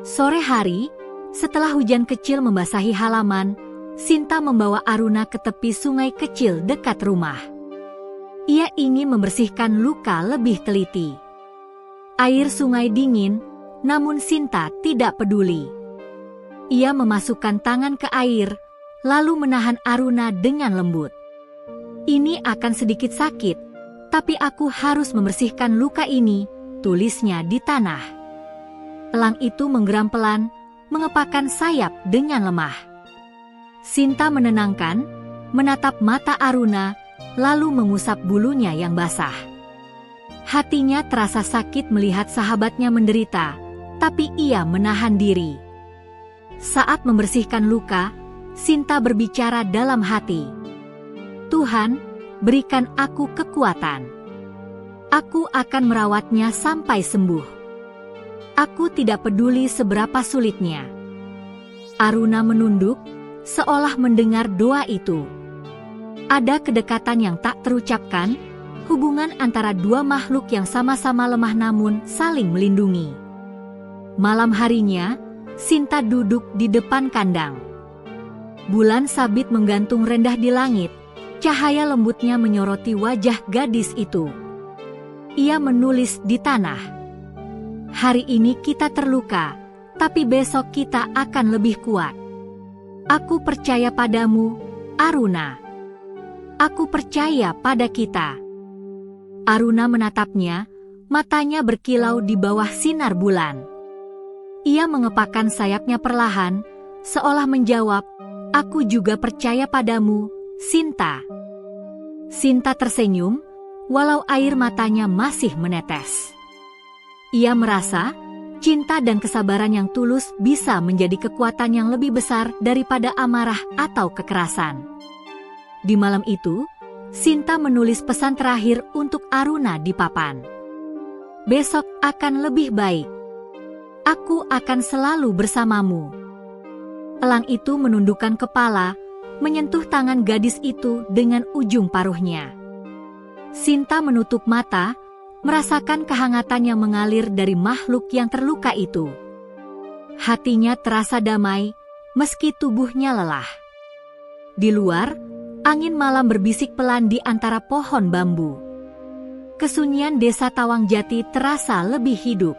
Sore hari, setelah hujan kecil membasahi halaman, Sinta membawa Aruna ke tepi sungai kecil dekat rumah. Ia ingin membersihkan luka lebih teliti. Air sungai dingin, namun Sinta tidak peduli. Ia memasukkan tangan ke air, lalu menahan Aruna dengan lembut. "Ini akan sedikit sakit, tapi aku harus membersihkan luka ini," tulisnya di tanah. Elang itu menggeram pelan, mengepakkan sayap dengan lemah. Sinta menenangkan, menatap mata Aruna, lalu mengusap bulunya yang basah. Hatinya terasa sakit melihat sahabatnya menderita, tapi ia menahan diri. Saat membersihkan luka, Sinta berbicara dalam hati, "Tuhan, berikan aku kekuatan. Aku akan merawatnya sampai sembuh. Aku tidak peduli seberapa sulitnya." Aruna menunduk, seolah mendengar doa itu. Ada kedekatan yang tak terucapkan, hubungan antara dua makhluk yang sama-sama lemah namun saling melindungi. Malam harinya, Sinta duduk di depan kandang. Bulan sabit menggantung rendah di langit, cahaya lembutnya menyoroti wajah gadis itu. Ia menulis di tanah, "Hari ini kita terluka, tapi besok kita akan lebih kuat. Aku percaya padamu, Aruna. Aku percaya pada kita." Aruna menatapnya, matanya berkilau di bawah sinar bulan. Ia mengepakkan sayapnya perlahan, seolah menjawab, "Aku juga percaya padamu, Sinta." Sinta tersenyum, walau air matanya masih menetes. Ia merasa cinta dan kesabaran yang tulus bisa menjadi kekuatan yang lebih besar daripada amarah atau kekerasan. Di malam itu, Sinta menulis pesan terakhir untuk Aruna di papan. "Besok akan lebih baik. Aku akan selalu bersamamu." Elang itu menundukkan kepala, menyentuh tangan gadis itu dengan ujung paruhnya. Sinta menutup mata, merasakan kehangatan yang mengalir dari makhluk yang terluka itu. Hatinya terasa damai, meski tubuhnya lelah. Di luar, angin malam berbisik pelan di antara pohon bambu. Kesunyian desa Tawangjati terasa lebih hidup.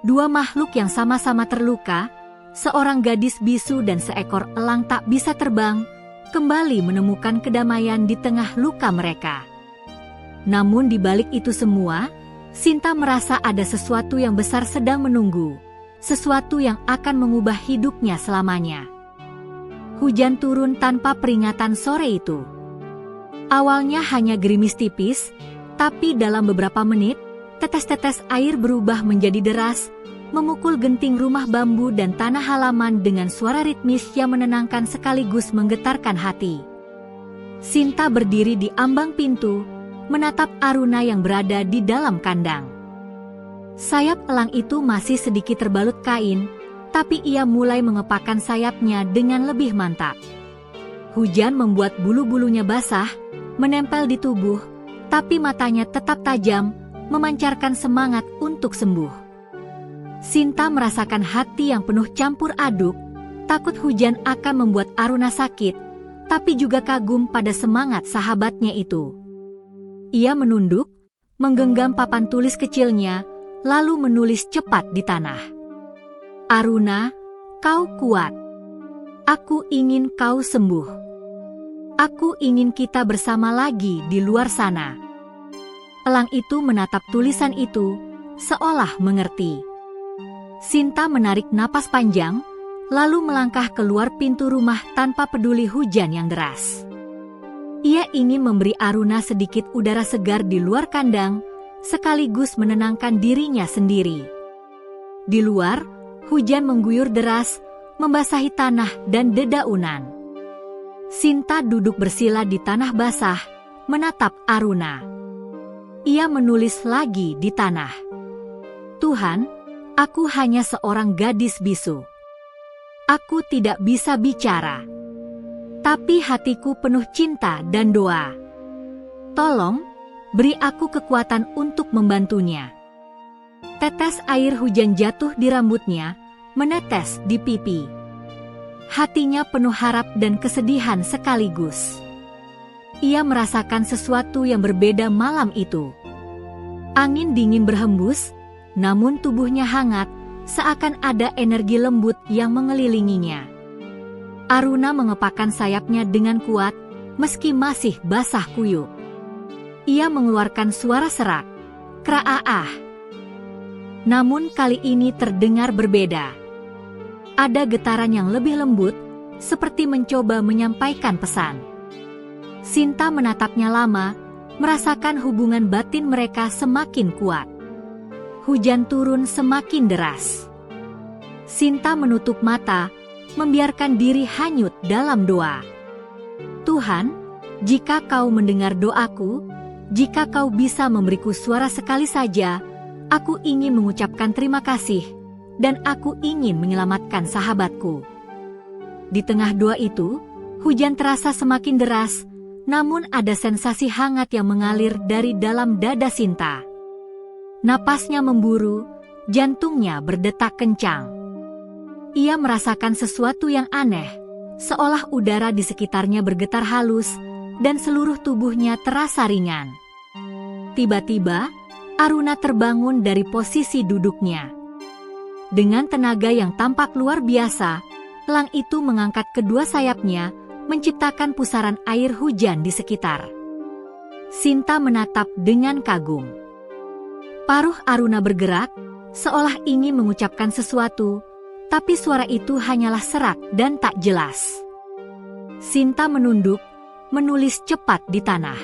Dua makhluk yang sama-sama terluka, seorang gadis bisu dan seekor elang tak bisa terbang, kembali menemukan kedamaian di tengah luka mereka. Namun di balik itu semua, Sinta merasa ada sesuatu yang besar sedang menunggu, sesuatu yang akan mengubah hidupnya selamanya. Hujan turun tanpa peringatan sore itu. Awalnya hanya gerimis tipis, tapi dalam beberapa menit, tetes-tetes air berubah menjadi deras, memukul genting rumah bambu dan tanah halaman dengan suara ritmis yang menenangkan sekaligus menggetarkan hati. Sinta berdiri di ambang pintu, menatap Aruna yang berada di dalam kandang. Sayap elang itu masih sedikit terbalut kain, tapi ia mulai mengepakkan sayapnya dengan lebih mantap. Hujan membuat bulu-bulunya basah, menempel di tubuh, tapi matanya tetap tajam, memancarkan semangat untuk sembuh. Sinta merasakan hati yang penuh campur aduk, takut hujan akan membuat Aruna sakit, tapi juga kagum pada semangat sahabatnya itu. Ia menunduk, menggenggam papan tulis kecilnya, lalu menulis cepat di tanah. Aruna, kau kuat. Aku ingin kau sembuh. Aku ingin kita bersama lagi di luar sana. Elang itu menatap tulisan itu, seolah mengerti. Sinta menarik napas panjang, lalu melangkah keluar pintu rumah tanpa peduli hujan yang deras. Ia ingin memberi Aruna sedikit udara segar di luar kandang, sekaligus menenangkan dirinya sendiri. Di luar, hujan mengguyur deras, membasahi tanah dan dedaunan. Sinta duduk bersila di tanah basah, menatap Aruna. Ia menulis lagi di tanah. Tuhan, aku hanya seorang gadis bisu. Aku tidak bisa bicara. Tapi hatiku penuh cinta dan doa. Tolong, beri aku kekuatan untuk membantunya. Tetes air hujan jatuh di rambutnya, menetes di pipi. Hatinya penuh harap dan kesedihan sekaligus. Ia merasakan sesuatu yang berbeda malam itu. Angin dingin berhembus, namun tubuhnya hangat, seakan ada energi lembut yang mengelilinginya. Aruna mengepakkan sayapnya dengan kuat, meski masih basah kuyup. Ia mengeluarkan suara serak, kraaah. Namun kali ini terdengar berbeda. Ada getaran yang lebih lembut, seperti mencoba menyampaikan pesan. Sinta menatapnya lama, merasakan hubungan batin mereka semakin kuat. Hujan turun semakin deras. Sinta menutup mata, membiarkan diri hanyut dalam doa. Tuhan, jika kau mendengar doaku, jika kau bisa memberiku suara sekali saja, aku ingin mengucapkan terima kasih, dan aku ingin menyelamatkan sahabatku. Di tengah doa itu, hujan terasa semakin deras, namun ada sensasi hangat yang mengalir dari dalam dada Sinta. Napasnya memburu, jantungnya berdetak kencang. Ia merasakan sesuatu yang aneh, seolah udara di sekitarnya bergetar halus, dan seluruh tubuhnya terasa ringan. Tiba-tiba, Aruna terbangun dari posisi duduknya. Dengan tenaga yang tampak luar biasa, elang itu mengangkat kedua sayapnya, menciptakan pusaran air hujan di sekitar. Sinta menatap dengan kagum. Paruh Aruna bergerak, seolah ingin mengucapkan sesuatu, tapi suara itu hanyalah serak dan tak jelas. Sinta menunduk, menulis cepat di tanah.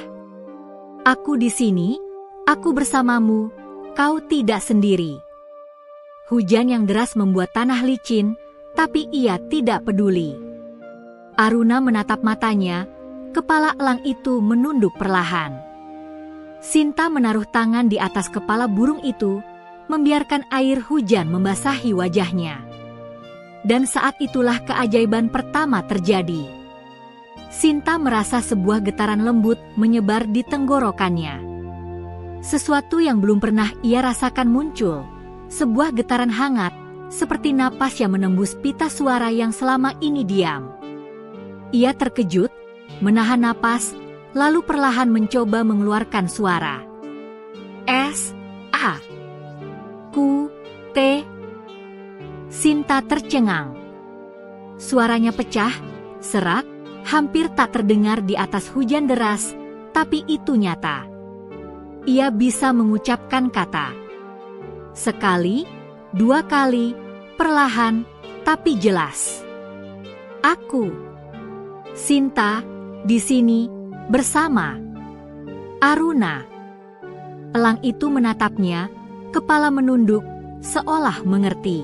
Aku di sini, aku bersamamu, kau tidak sendiri. Hujan yang deras membuat tanah licin, tapi ia tidak peduli. Aruna menatap matanya, kepala elang itu menunduk perlahan. Sinta menaruh tangan di atas kepala burung itu, membiarkan air hujan membasahi wajahnya. Dan saat itulah keajaiban pertama terjadi. Sinta merasa sebuah getaran lembut menyebar di tenggorokannya. Sesuatu yang belum pernah ia rasakan muncul, sebuah getaran hangat, seperti napas yang menembus pita suara yang selama ini diam. Ia terkejut, menahan napas, lalu perlahan mencoba mengeluarkan suara. S-A Q-T. Sinta tercengang. Suaranya pecah, serak, hampir tak terdengar di atas hujan deras, tapi itu nyata. Ia bisa mengucapkan kata. Sekali, dua kali, perlahan, tapi jelas. Aku, Sinta, di sini, bersama Aruna. Elang itu menatapnya, kepala menunduk, seolah mengerti.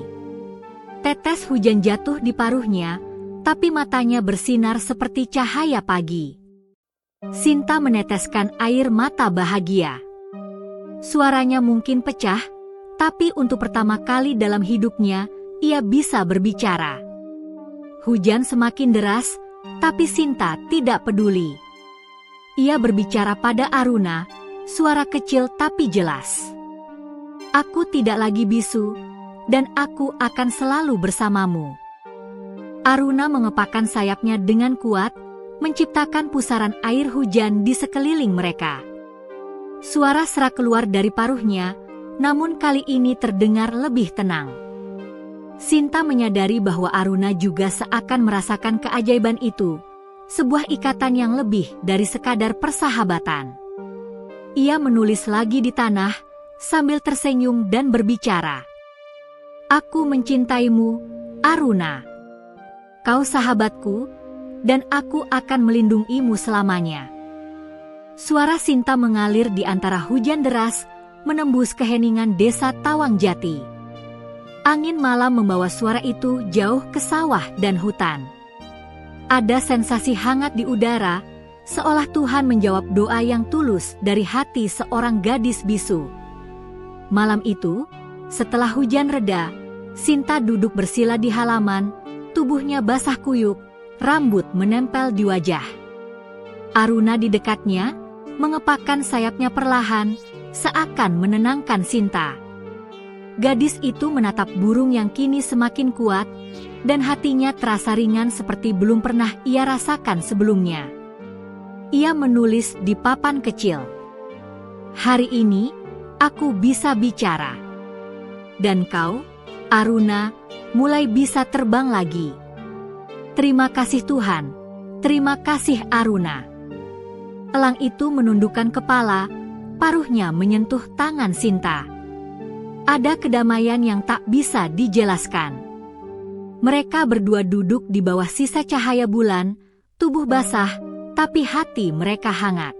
Tetes hujan jatuh di paruhnya, tapi matanya bersinar seperti cahaya pagi. Sinta meneteskan air mata bahagia. Suaranya mungkin pecah, tapi untuk pertama kali dalam hidupnya, ia bisa berbicara. Hujan semakin deras, tapi Sinta tidak peduli. Ia berbicara pada Aruna, suara kecil tapi jelas. Aku tidak lagi bisu, dan aku akan selalu bersamamu. Aruna mengepakkan sayapnya dengan kuat, menciptakan pusaran air hujan di sekeliling mereka. Suara serak keluar dari paruhnya, namun kali ini terdengar lebih tenang. Sinta menyadari bahwa Aruna juga seakan merasakan keajaiban itu, sebuah ikatan yang lebih dari sekadar persahabatan. Ia menulis lagi di tanah, sambil tersenyum dan berbicara. Aku mencintaimu, Aruna. Kau sahabatku, dan aku akan melindungimu selamanya. Suara Sinta mengalir di antara hujan deras, menembus keheningan desa Tawangjati. Angin malam membawa suara itu jauh ke sawah dan hutan. Ada sensasi hangat di udara, seolah Tuhan menjawab doa yang tulus dari hati seorang gadis bisu. Malam itu, setelah hujan reda, Sinta duduk bersila di halaman, tubuhnya basah kuyup, rambut menempel di wajah. Aruna di dekatnya, mengepakkan sayapnya perlahan, seakan menenangkan Sinta. Gadis itu menatap burung yang kini semakin kuat, dan hatinya terasa ringan seperti belum pernah ia rasakan sebelumnya. Ia menulis di papan kecil. Hari ini, aku bisa bicara. Dan kau, Aruna, mulai bisa terbang lagi. Terima kasih Tuhan, terima kasih Aruna. Elang itu menundukkan kepala, paruhnya menyentuh tangan Sinta. Ada kedamaian yang tak bisa dijelaskan. Mereka berdua duduk di bawah sisa cahaya bulan, tubuh basah, tapi hati mereka hangat.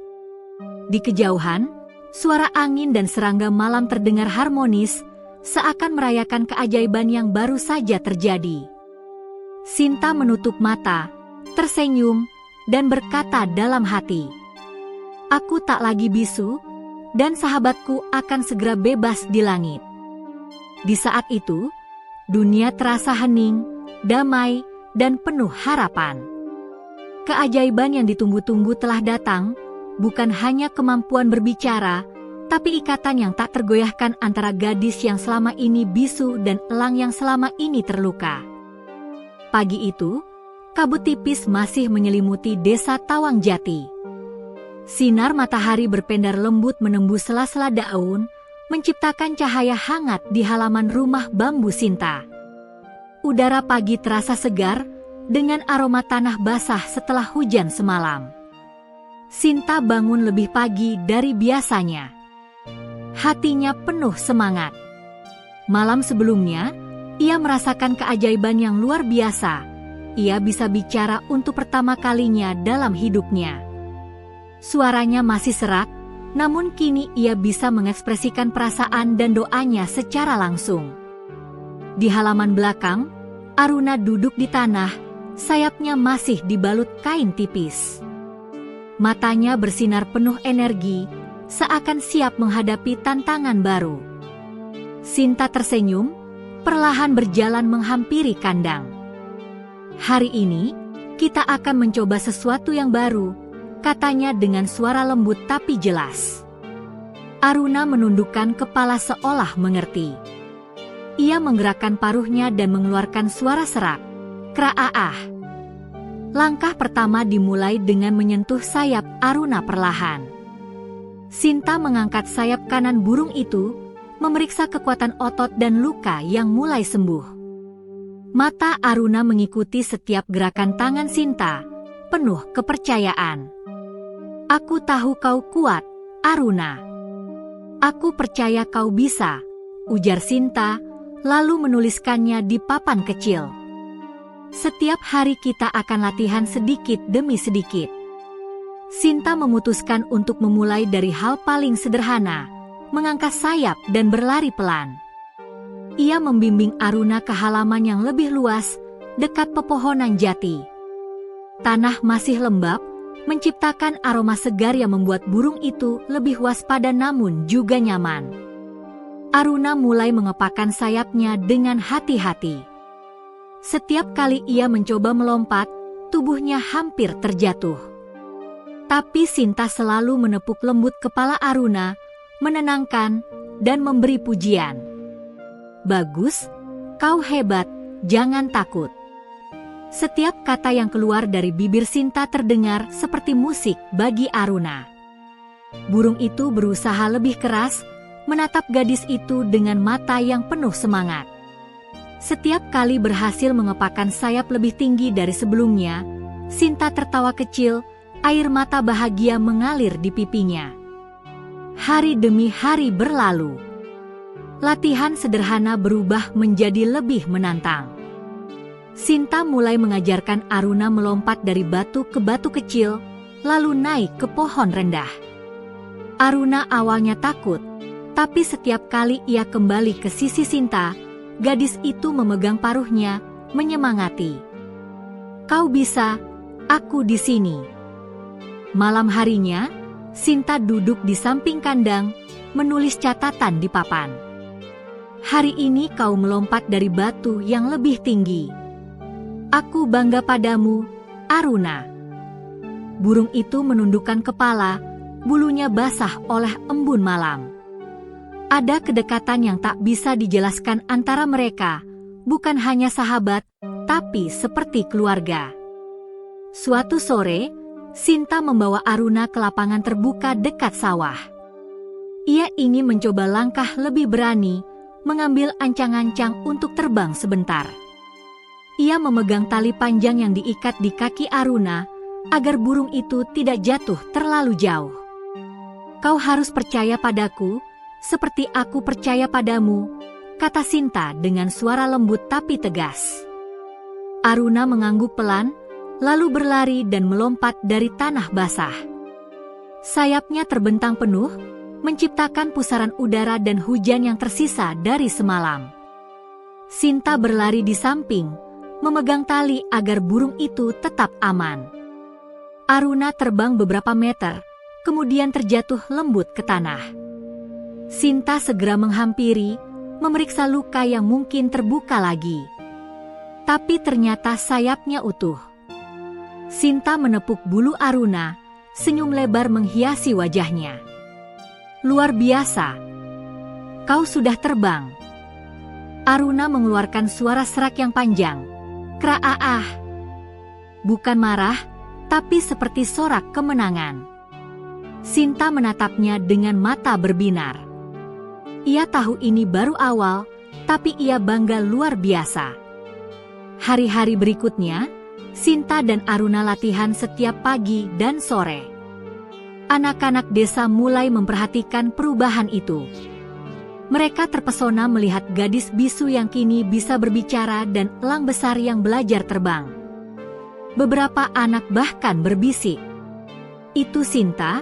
Di kejauhan, suara angin dan serangga malam terdengar harmonis, seakan merayakan keajaiban yang baru saja terjadi. Sinta menutup mata, tersenyum, dan berkata dalam hati, "Aku tak lagi bisu, dan sahabatku akan segera bebas di langit." Di saat itu, dunia terasa hening, damai, dan penuh harapan. Keajaiban yang ditunggu-tunggu telah datang, bukan hanya kemampuan berbicara, tapi ikatan yang tak tergoyahkan antara gadis yang selama ini bisu dan elang yang selama ini terluka. Pagi itu, kabut tipis masih menyelimuti desa Tawangjati. Sinar matahari berpendar lembut menembus sela-sela daun, menciptakan cahaya hangat di halaman rumah bambu Sinta. Udara pagi terasa segar, dengan aroma tanah basah setelah hujan semalam. Sinta bangun lebih pagi dari biasanya. Hatinya penuh semangat. Malam sebelumnya, ia merasakan keajaiban yang luar biasa. Ia bisa bicara untuk pertama kalinya dalam hidupnya. Suaranya masih serak, namun kini ia bisa mengekspresikan perasaan dan doanya secara langsung. Di halaman belakang, Aruna duduk di tanah, sayapnya masih dibalut kain tipis. Matanya bersinar penuh energi, seakan siap menghadapi tantangan baru. Sinta tersenyum, perlahan berjalan menghampiri kandang. Hari ini, kita akan mencoba sesuatu yang baru, katanya dengan suara lembut tapi jelas. Aruna menundukkan kepala seolah mengerti. Ia menggerakkan paruhnya dan mengeluarkan suara serak. Kraaah. Langkah pertama dimulai dengan menyentuh sayap Aruna perlahan. Sinta mengangkat sayap kanan burung itu, memeriksa kekuatan otot dan luka yang mulai sembuh. Mata Aruna mengikuti setiap gerakan tangan Sinta, penuh kepercayaan. Aku tahu kau kuat, Aruna. Aku percaya kau bisa, ujar Sinta, lalu menuliskannya di papan kecil. Setiap hari kita akan latihan sedikit demi sedikit. Sinta memutuskan untuk memulai dari hal paling sederhana, mengangkat sayap dan berlari pelan. Ia membimbing Aruna ke halaman yang lebih luas, dekat pepohonan jati. Tanah masih lembab, menciptakan aroma segar yang membuat burung itu lebih waspada namun juga nyaman. Aruna mulai mengepakkan sayapnya dengan hati-hati. Setiap kali ia mencoba melompat, tubuhnya hampir terjatuh. Tapi Sinta selalu menepuk lembut kepala Aruna, menenangkan, dan memberi pujian. Bagus, kau hebat, jangan takut. Setiap kata yang keluar dari bibir Sinta terdengar seperti musik bagi Aruna. Burung itu berusaha lebih keras, menatap gadis itu dengan mata yang penuh semangat. Setiap kali berhasil mengepakkan sayap lebih tinggi dari sebelumnya, Sinta tertawa kecil, air mata bahagia mengalir di pipinya. Hari demi hari berlalu. Latihan sederhana berubah menjadi lebih menantang. Sinta mulai mengajarkan Aruna melompat dari batu ke batu kecil, lalu naik ke pohon rendah. Aruna awalnya takut, tapi setiap kali ia kembali ke sisi Sinta, gadis itu memegang paruhnya, menyemangati. "Kau bisa, aku di sini." Malam harinya, Sinta duduk di samping kandang, menulis catatan di papan. "Hari ini kau melompat dari batu yang lebih tinggi. Aku bangga padamu, Aruna." Burung itu menundukkan kepala, bulunya basah oleh embun malam. Ada kedekatan yang tak bisa dijelaskan antara mereka, bukan hanya sahabat, tapi seperti keluarga. Suatu sore, Sinta membawa Aruna ke lapangan terbuka dekat sawah. Ia ingin mencoba langkah lebih berani, mengambil ancang-ancang untuk terbang sebentar. Ia memegang tali panjang yang diikat di kaki Aruna, agar burung itu tidak jatuh terlalu jauh. "Kau harus percaya padaku, seperti aku percaya padamu," kata Sinta dengan suara lembut tapi tegas. Aruna mengangguk pelan, lalu berlari dan melompat dari tanah basah. Sayapnya terbentang penuh, menciptakan pusaran udara dan hujan yang tersisa dari semalam. Sinta berlari di samping, memegang tali agar burung itu tetap aman. Aruna terbang beberapa meter, kemudian terjatuh lembut ke tanah. Sinta segera menghampiri, memeriksa luka yang mungkin terbuka lagi. Tapi ternyata sayapnya utuh. Sinta menepuk bulu Aruna, senyum lebar menghiasi wajahnya. "Luar biasa. Kau sudah terbang." Aruna mengeluarkan suara serak yang panjang. "Kraaah." Bukan marah, tapi seperti sorak kemenangan. Sinta menatapnya dengan mata berbinar. Ia tahu ini baru awal, tapi ia bangga luar biasa. Hari-hari berikutnya, Sinta dan Aruna latihan setiap pagi dan sore. Anak-anak desa mulai memperhatikan perubahan itu. Mereka terpesona melihat gadis bisu yang kini bisa berbicara dan elang besar yang belajar terbang. Beberapa anak bahkan berbisik, "Itu Sinta,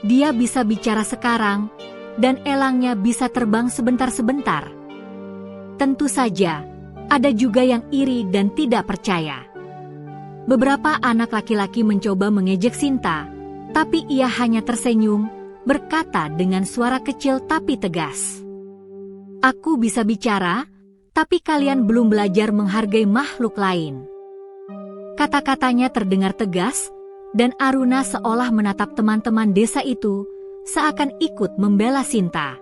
dia bisa bicara sekarang, dan elangnya bisa terbang sebentar-sebentar." Tentu saja, ada juga yang iri dan tidak percaya. Beberapa anak laki-laki mencoba mengejek Sinta, tapi ia hanya tersenyum, berkata dengan suara kecil tapi tegas, "Aku bisa bicara, tapi kalian belum belajar menghargai makhluk lain." Kata-katanya terdengar tegas, dan Aruna seolah menatap teman-teman desa itu, seakan ikut membela Sinta.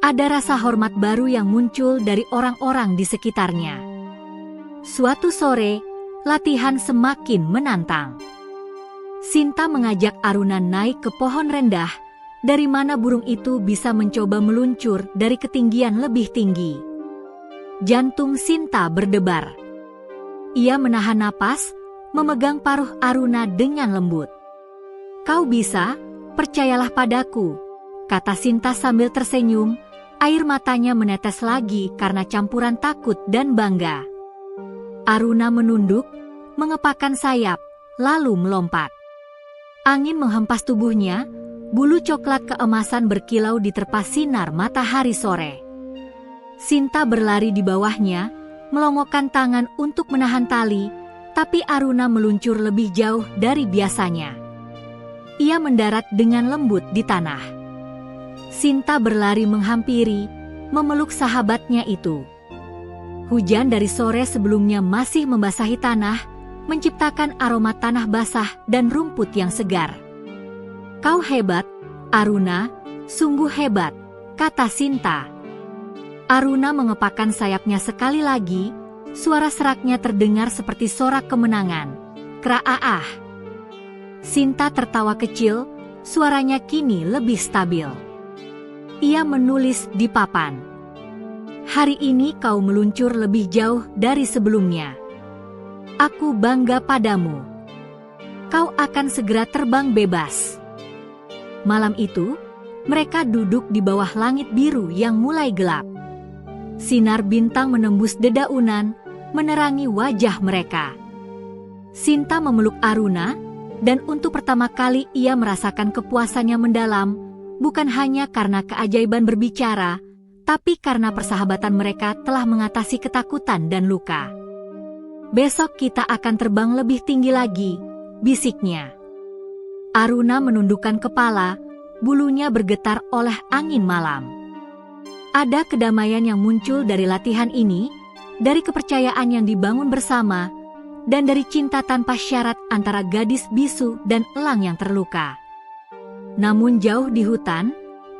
Ada rasa hormat baru yang muncul dari orang-orang di sekitarnya. Suatu sore, latihan semakin menantang. Sinta mengajak Aruna naik ke pohon rendah, dari mana burung itu bisa mencoba meluncur dari ketinggian lebih tinggi. Jantung Sinta berdebar. Ia menahan napas, memegang paruh Aruna dengan lembut. "Kau bisa, percayalah padaku," kata Sinta sambil tersenyum, air matanya menetes lagi karena campuran takut dan bangga. Aruna menunduk, mengepakkan sayap, lalu melompat. Angin menghempas tubuhnya, bulu coklat keemasan berkilau diterpa sinar matahari sore. Sinta berlari di bawahnya, melongokkan tangan untuk menahan tali, tapi Aruna meluncur lebih jauh dari biasanya. Ia mendarat dengan lembut di tanah. Sinta berlari menghampiri, memeluk sahabatnya itu. Hujan dari sore sebelumnya masih membasahi tanah, menciptakan aroma tanah basah dan rumput yang segar. "Kau hebat, Aruna, sungguh hebat," kata Sinta. Aruna mengepakkan sayapnya sekali lagi, suara seraknya terdengar seperti sorak kemenangan. Kraaah. Sinta tertawa kecil, suaranya kini lebih stabil. Ia menulis di papan. Hari ini kau meluncur lebih jauh dari sebelumnya. Aku bangga padamu. Kau akan segera terbang bebas. Malam itu, mereka duduk di bawah langit biru yang mulai gelap. Sinar bintang menembus dedaunan, menerangi wajah mereka. Sinta memeluk Aruna, dan untuk pertama kali ia merasakan kepuasannya mendalam, bukan hanya karena keajaiban berbicara, tapi karena persahabatan mereka telah mengatasi ketakutan dan luka. Besok kita akan terbang lebih tinggi lagi, bisiknya. Aruna menundukkan kepala, bulunya bergetar oleh angin malam. Ada kedamaian yang muncul dari latihan ini, dari kepercayaan yang dibangun bersama, dan dari cinta tanpa syarat antara gadis bisu dan elang yang terluka. Namun jauh di hutan,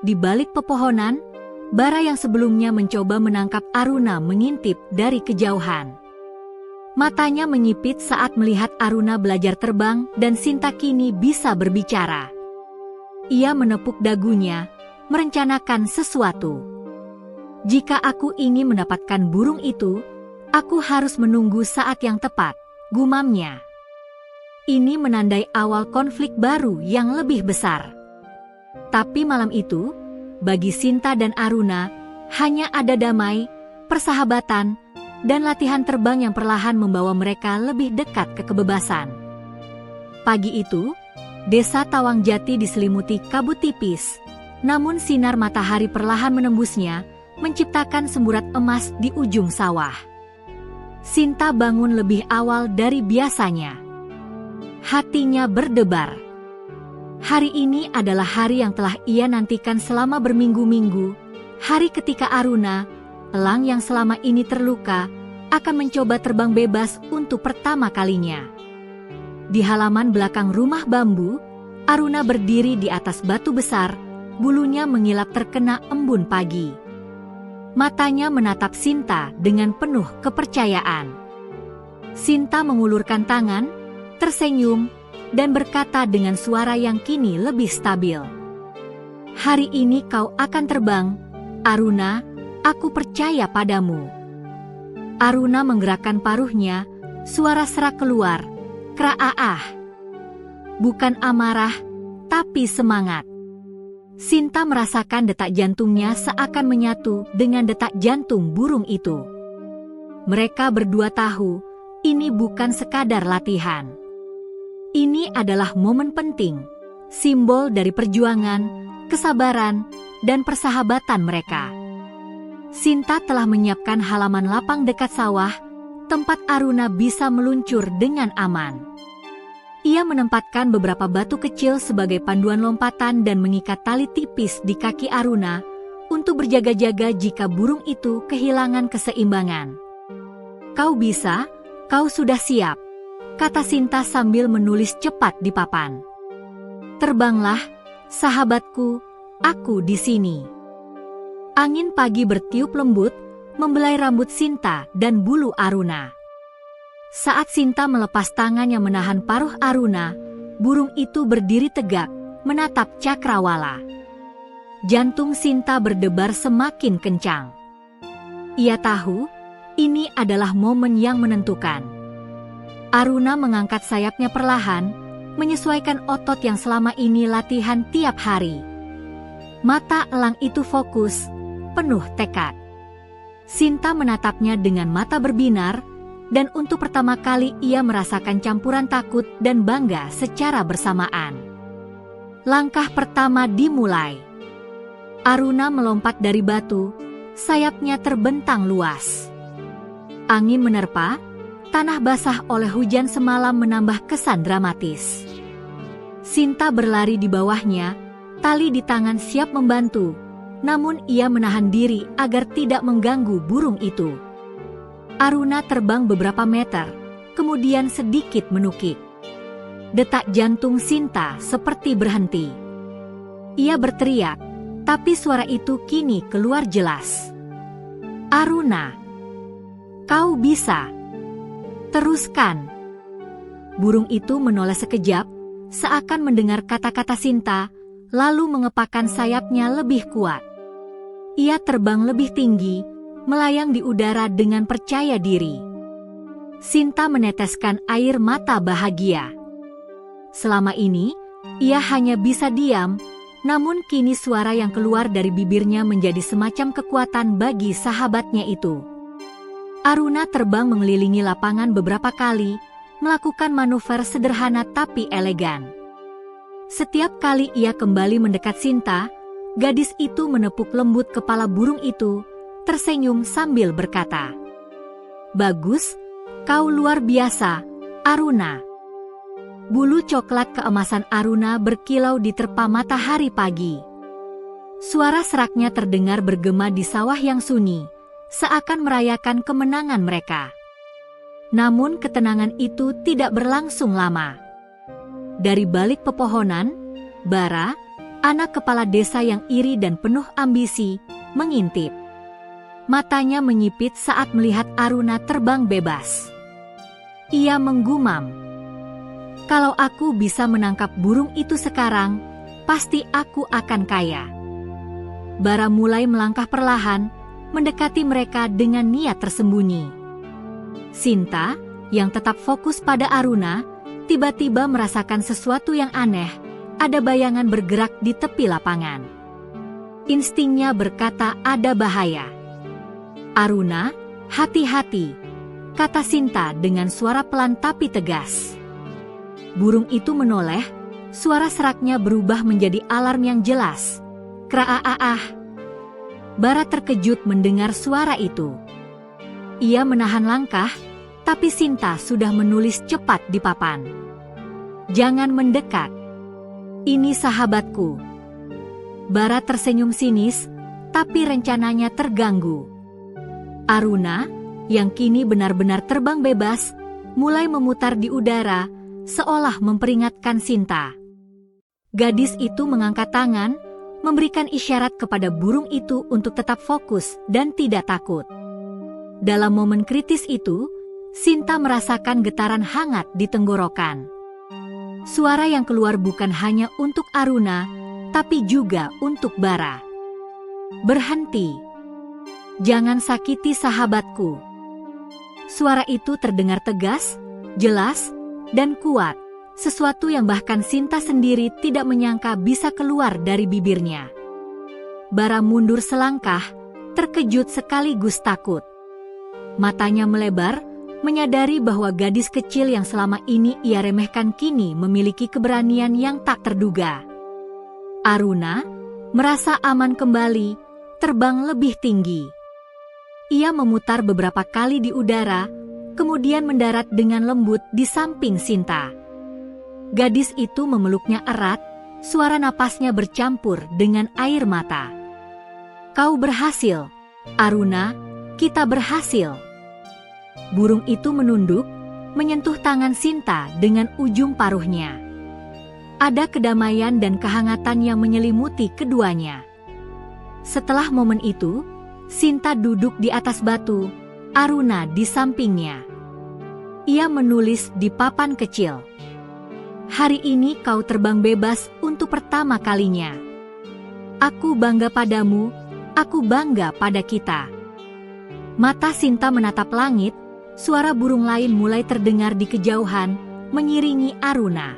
di balik pepohonan, Bara yang sebelumnya mencoba menangkap Aruna mengintip dari kejauhan. Matanya menyipit saat melihat Aruna belajar terbang dan Sinta kini bisa berbicara. Ia menepuk dagunya, merencanakan sesuatu. Jika aku ingin mendapatkan burung itu, aku harus menunggu saat yang tepat, gumamnya. Ini menandai awal konflik baru yang lebih besar. Tapi malam itu, bagi Sinta dan Aruna, hanya ada damai, persahabatan, dan latihan terbang yang perlahan membawa mereka lebih dekat ke kebebasan. Pagi itu, desa Tawangjati diselimuti kabut tipis, namun sinar matahari perlahan menembusnya, menciptakan semburat emas di ujung sawah. Sinta bangun lebih awal dari biasanya. Hatinya berdebar. Hari ini adalah hari yang telah ia nantikan selama berminggu-minggu, hari ketika Aruna, elang yang selama ini terluka, akan mencoba terbang bebas untuk pertama kalinya. Di halaman belakang rumah bambu, Aruna berdiri di atas batu besar, bulunya mengilap terkena embun pagi. Matanya menatap Sinta dengan penuh kepercayaan. Sinta mengulurkan tangan, tersenyum, dan berkata dengan suara yang kini lebih stabil. Hari ini kau akan terbang, Aruna, aku percaya padamu. Aruna menggerakkan paruhnya, suara serak keluar, kraaah. Bukan amarah, tapi semangat. Sinta merasakan detak jantungnya seakan menyatu dengan detak jantung burung itu. Mereka berdua tahu, ini bukan sekadar latihan. Ini adalah momen penting, simbol dari perjuangan, kesabaran, dan persahabatan mereka. Sinta telah menyiapkan halaman lapang dekat sawah, tempat Aruna bisa meluncur dengan aman. Ia menempatkan beberapa batu kecil sebagai panduan lompatan dan mengikat tali tipis di kaki Aruna untuk berjaga-jaga jika burung itu kehilangan keseimbangan. Kau bisa, kau sudah siap, kata Sinta sambil menulis cepat di papan. Terbanglah, sahabatku, aku di sini. Angin pagi bertiup lembut, membelai rambut Sinta dan bulu Aruna. Saat Sinta melepas tangan yang menahan paruh Aruna, burung itu berdiri tegak, menatap cakrawala. Jantung Sinta berdebar semakin kencang. Ia tahu, ini adalah momen yang menentukan. Aruna mengangkat sayapnya perlahan, menyesuaikan otot yang selama ini latihan tiap hari. Mata elang itu fokus, penuh tekad. Sinta menatapnya dengan mata berbinar, dan untuk pertama kali ia merasakan campuran takut dan bangga secara bersamaan. Langkah pertama dimulai. Aruna melompat dari batu, sayapnya terbentang luas. Angin menerpa, tanah basah oleh hujan semalam menambah kesan dramatis. Sinta berlari di bawahnya, tali di tangan siap membantu, namun ia menahan diri agar tidak mengganggu burung itu. Aruna terbang beberapa meter, kemudian sedikit menukik. Detak jantung Sinta seperti berhenti. Ia berteriak, tapi suara itu kini keluar jelas. Aruna. Kau bisa. Teruskan. Burung itu menoleh sekejap, seakan mendengar kata-kata Sinta, lalu mengepakkan sayapnya lebih kuat. Ia terbang lebih tinggi, melayang di udara dengan percaya diri. Sinta meneteskan air mata bahagia. Selama ini, ia hanya bisa diam, namun kini suara yang keluar dari bibirnya menjadi semacam kekuatan bagi sahabatnya itu. Aruna terbang mengelilingi lapangan beberapa kali, melakukan manuver sederhana tapi elegan. Setiap kali ia kembali mendekat Sinta, gadis itu menepuk lembut kepala burung itu, tersenyum sambil berkata, "Bagus, kau luar biasa, Aruna." Bulu coklat keemasan Aruna berkilau diterpa matahari pagi. Suara seraknya terdengar bergema di sawah yang sunyi, seakan merayakan kemenangan mereka. Namun ketenangan itu tidak berlangsung lama. Dari balik pepohonan, Bara, anak kepala desa yang iri dan penuh ambisi, mengintip. Matanya menyipit saat melihat Aruna terbang bebas. Ia menggumam, "Kalau aku bisa menangkap burung itu sekarang, pasti aku akan kaya." Bara mulai melangkah perlahan, mendekati mereka dengan niat tersembunyi. Sinta, yang tetap fokus pada Aruna, tiba-tiba merasakan sesuatu yang aneh, ada bayangan bergerak di tepi lapangan. Instingnya berkata ada bahaya. "Aruna, hati-hati," kata Sinta dengan suara pelan tapi tegas. Burung itu menoleh, suara seraknya berubah menjadi alarm yang jelas. "Kraaah." Bara terkejut mendengar suara itu. Ia menahan langkah, tapi Sinta sudah menulis cepat di papan. "Jangan mendekat. Ini sahabatku." Bara tersenyum sinis, tapi rencananya terganggu. Aruna, yang kini benar-benar terbang bebas, mulai memutar di udara, seolah memperingatkan Sinta. Gadis itu mengangkat tangan, memberikan isyarat kepada burung itu untuk tetap fokus dan tidak takut. Dalam momen kritis itu, Sinta merasakan getaran hangat di tenggorokan. Suara yang keluar bukan hanya untuk Aruna, tapi juga untuk Bara. "Berhenti. Jangan sakiti sahabatku." Suara itu terdengar tegas, jelas, dan kuat, sesuatu yang bahkan Sinta sendiri tidak menyangka bisa keluar dari bibirnya. Bara mundur selangkah, terkejut sekaligus takut. Matanya melebar, menyadari bahwa gadis kecil yang selama ini ia remehkan kini memiliki keberanian yang tak terduga. Aruna merasa aman kembali, terbang lebih tinggi. Ia memutar beberapa kali di udara, kemudian mendarat dengan lembut di samping Sinta. Gadis itu memeluknya erat, suara napasnya bercampur dengan air mata. "Kau berhasil, Aruna, kita berhasil." Burung itu menunduk, menyentuh tangan Sinta dengan ujung paruhnya. Ada kedamaian dan kehangatan yang menyelimuti keduanya. Setelah momen itu, Sinta duduk di atas batu, Aruna di sampingnya. Ia menulis di papan kecil, "Hari ini kau terbang bebas untuk pertama kalinya. Aku bangga padamu, aku bangga pada kita." Mata Sinta menatap langit, suara burung lain mulai terdengar di kejauhan, mengiringi Aruna.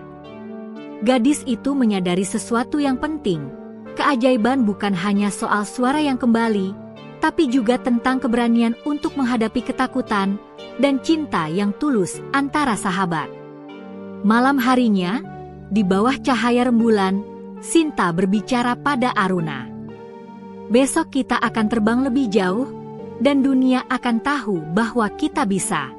Gadis itu menyadari sesuatu yang penting. Keajaiban bukan hanya soal suara yang kembali, tapi juga tentang keberanian untuk menghadapi ketakutan dan cinta yang tulus antara sahabat. Malam harinya, di bawah cahaya rembulan, Sinta berbicara pada Aruna. "Besok kita akan terbang lebih jauh, dan dunia akan tahu bahwa kita bisa."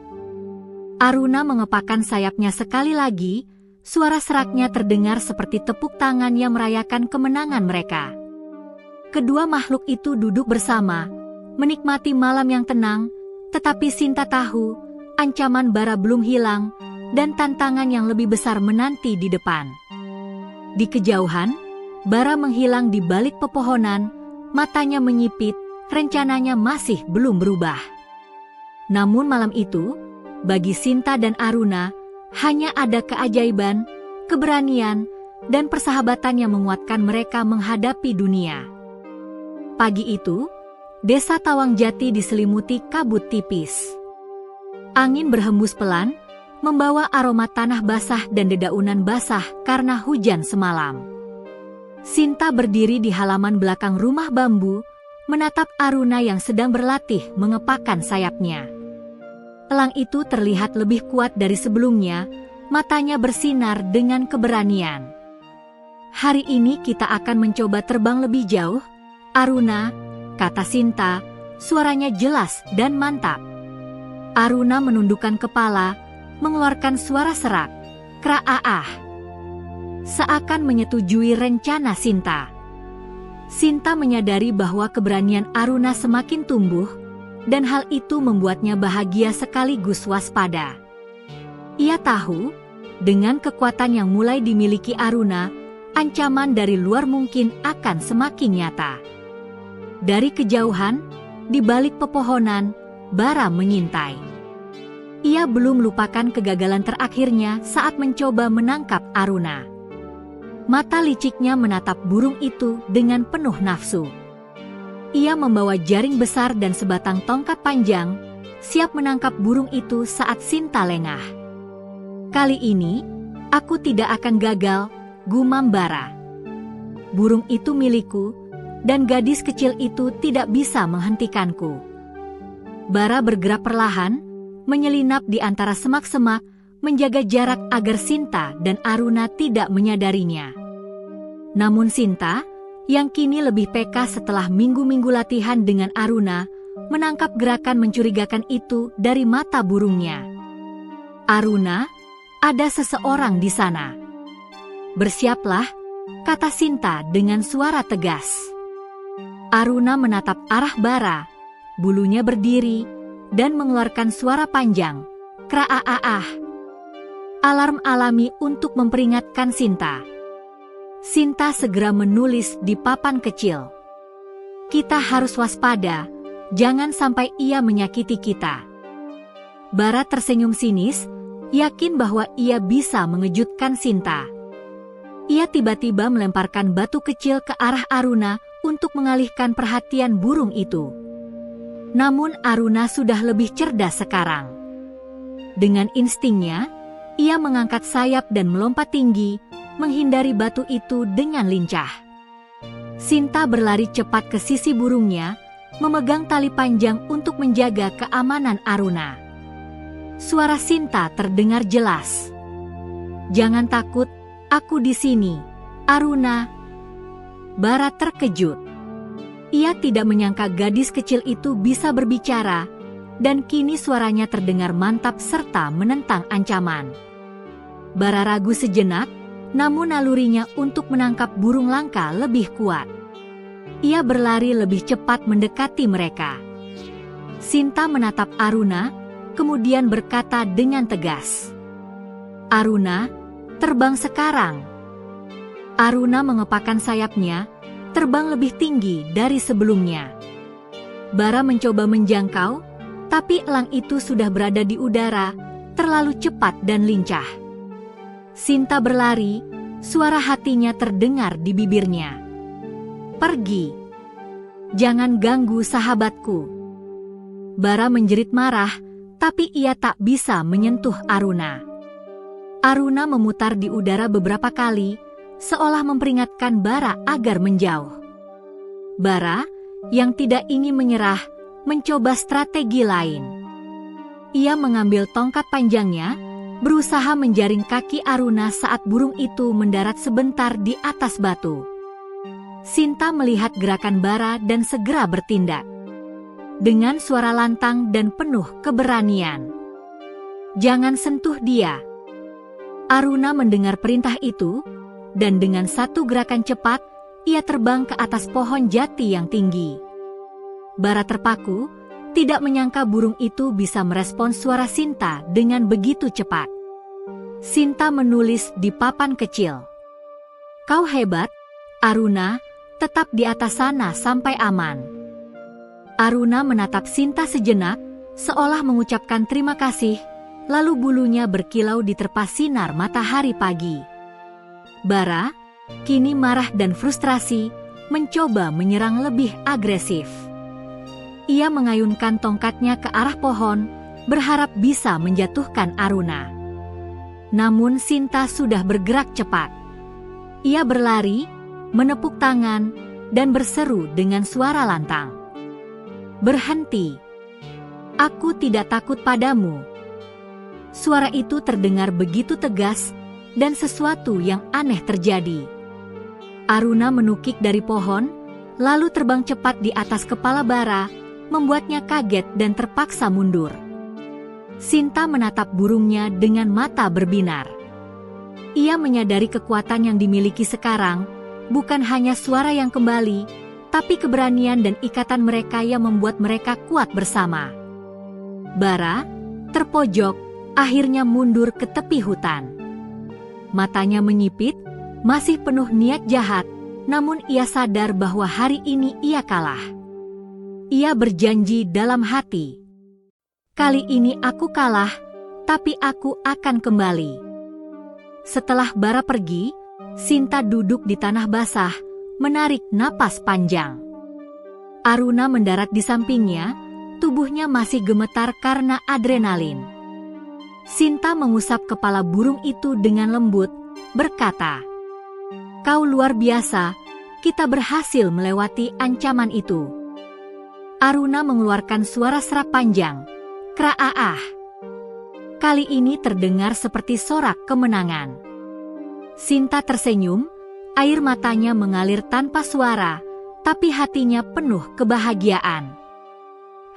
Aruna mengepakkan sayapnya sekali lagi, suara seraknya terdengar seperti tepuk tangan yang merayakan kemenangan mereka. Kedua makhluk itu duduk bersama, menikmati malam yang tenang, tetapi Sinta tahu, ancaman Bara belum hilang, dan tantangan yang lebih besar menanti di depan. Di kejauhan, Bara menghilang di balik pepohonan, matanya menyipit, rencananya masih belum berubah. Namun malam itu, bagi Sinta dan Aruna, hanya ada keajaiban, keberanian, dan persahabatan yang menguatkan mereka menghadapi dunia. Pagi itu, desa Tawangjati diselimuti kabut tipis. Angin berhembus pelan, membawa aroma tanah basah dan dedaunan basah karena hujan semalam. Sinta berdiri di halaman belakang rumah bambu, menatap Aruna yang sedang berlatih mengepakkan sayapnya. Elang itu terlihat lebih kuat dari sebelumnya, matanya bersinar dengan keberanian. "Hari ini kita akan mencoba terbang lebih jauh, Aruna," kata Sinta, suaranya jelas dan mantap. Aruna menundukkan kepala, mengeluarkan suara serak, "Kraaah," seakan menyetujui rencana Sinta. Sinta menyadari bahwa keberanian Aruna semakin tumbuh, dan hal itu membuatnya bahagia sekaligus waspada. Ia tahu, dengan kekuatan yang mulai dimiliki Aruna, ancaman dari luar mungkin akan semakin nyata. Dari kejauhan, di balik pepohonan, Bara mengintai. Ia belum melupakan kegagalan terakhirnya saat mencoba menangkap Aruna. Mata liciknya menatap burung itu dengan penuh nafsu. Ia membawa jaring besar dan sebatang tongkat panjang, siap menangkap burung itu saat Sinta lengah. "Kali ini, aku tidak akan gagal," gumam Bara. "Burung itu milikku, dan gadis kecil itu tidak bisa menghentikanku." Bara bergerak perlahan, menyelinap di antara semak-semak, menjaga jarak agar Sinta dan Aruna tidak menyadarinya. Namun Sinta, yang kini lebih peka setelah minggu-minggu latihan dengan Aruna, menangkap gerakan mencurigakan itu dari mata burungnya. "Aruna, ada seseorang di sana." "Bersiaplah," kata Sinta dengan suara tegas. Aruna menatap arah Bara, bulunya berdiri, dan mengeluarkan suara panjang, "Kraaah." Alarm alami untuk memperingatkan Sinta. Sinta segera menulis di papan kecil, "Kita harus waspada, jangan sampai ia menyakiti kita." Bara tersenyum sinis, yakin bahwa ia bisa mengejutkan Sinta. Ia tiba-tiba melemparkan batu kecil ke arah Aruna untuk mengalihkan perhatian burung itu. Namun Aruna sudah lebih cerdas sekarang. Dengan instingnya, ia mengangkat sayap dan melompat tinggi, menghindari batu itu dengan lincah. Sinta berlari cepat ke sisi burungnya, memegang tali panjang untuk menjaga keamanan Aruna. Suara Sinta terdengar jelas, "Jangan takut, aku di sini, Aruna." Bara terkejut. Ia tidak menyangka gadis kecil itu bisa berbicara, dan kini suaranya terdengar mantap serta menentang ancaman. Bara ragu sejenak, namun nalurinya untuk menangkap burung langka lebih kuat. Ia berlari lebih cepat mendekati mereka. Sinta menatap Aruna, kemudian berkata dengan tegas, "Aruna, terbang sekarang." Aruna mengepakkan sayapnya, terbang lebih tinggi dari sebelumnya. Bara mencoba menjangkau, tapi elang itu sudah berada di udara, terlalu cepat dan lincah. Sinta berlari, suara hatinya terdengar di bibirnya, "Pergi. Jangan ganggu sahabatku." Bara menjerit marah, tapi ia tak bisa menyentuh Aruna. Aruna memutar di udara beberapa kali, seolah memperingatkan Bara agar menjauh. Bara, yang tidak ingin menyerah, mencoba strategi lain. Ia mengambil tongkat panjangnya, berusaha menjaring kaki Aruna saat burung itu mendarat sebentar di atas batu. Sinta melihat gerakan Bara dan segera bertindak. Dengan suara lantang dan penuh keberanian, "Jangan sentuh dia." Aruna mendengar perintah itu, dan dengan satu gerakan cepat, ia terbang ke atas pohon jati yang tinggi. Bara terpaku, tidak menyangka burung itu bisa merespons suara Sinta dengan begitu cepat. Sinta menulis di papan kecil, "Kau hebat, Aruna, tetap di atas sana sampai aman." Aruna menatap Sinta sejenak, seolah mengucapkan terima kasih, lalu bulunya berkilau diterpa sinar matahari pagi. Bara, kini marah dan frustrasi, mencoba menyerang lebih agresif. Ia mengayunkan tongkatnya ke arah pohon, berharap bisa menjatuhkan Aruna. Namun Sinta sudah bergerak cepat. Ia berlari, menepuk tangan, dan berseru dengan suara lantang. "Berhenti! Aku tidak takut padamu." Suara itu terdengar begitu tegas, dan sesuatu yang aneh terjadi. Aruna menukik dari pohon, lalu terbang cepat di atas kepala Bara, membuatnya kaget dan terpaksa mundur. Sinta menatap burungnya dengan mata berbinar. Ia menyadari kekuatan yang dimiliki sekarang, bukan hanya suara yang kembali, tapi keberanian dan ikatan mereka yang membuat mereka kuat bersama. Bara, terpojok, akhirnya mundur ke tepi hutan. Matanya menyipit, masih penuh niat jahat, namun ia sadar bahwa hari ini ia kalah. Ia berjanji dalam hati, "Kali ini aku kalah, tapi aku akan kembali." Setelah Bara pergi, Sinta duduk di tanah basah, menarik napas panjang. Aruna mendarat di sampingnya, tubuhnya masih gemetar karena adrenalin. Sinta mengusap kepala burung itu dengan lembut, berkata, "Kau luar biasa, kita berhasil melewati ancaman itu." Aruna mengeluarkan suara serak panjang, "Kraaah." Kali ini terdengar seperti sorak kemenangan. Sinta tersenyum, air matanya mengalir tanpa suara, tapi hatinya penuh kebahagiaan.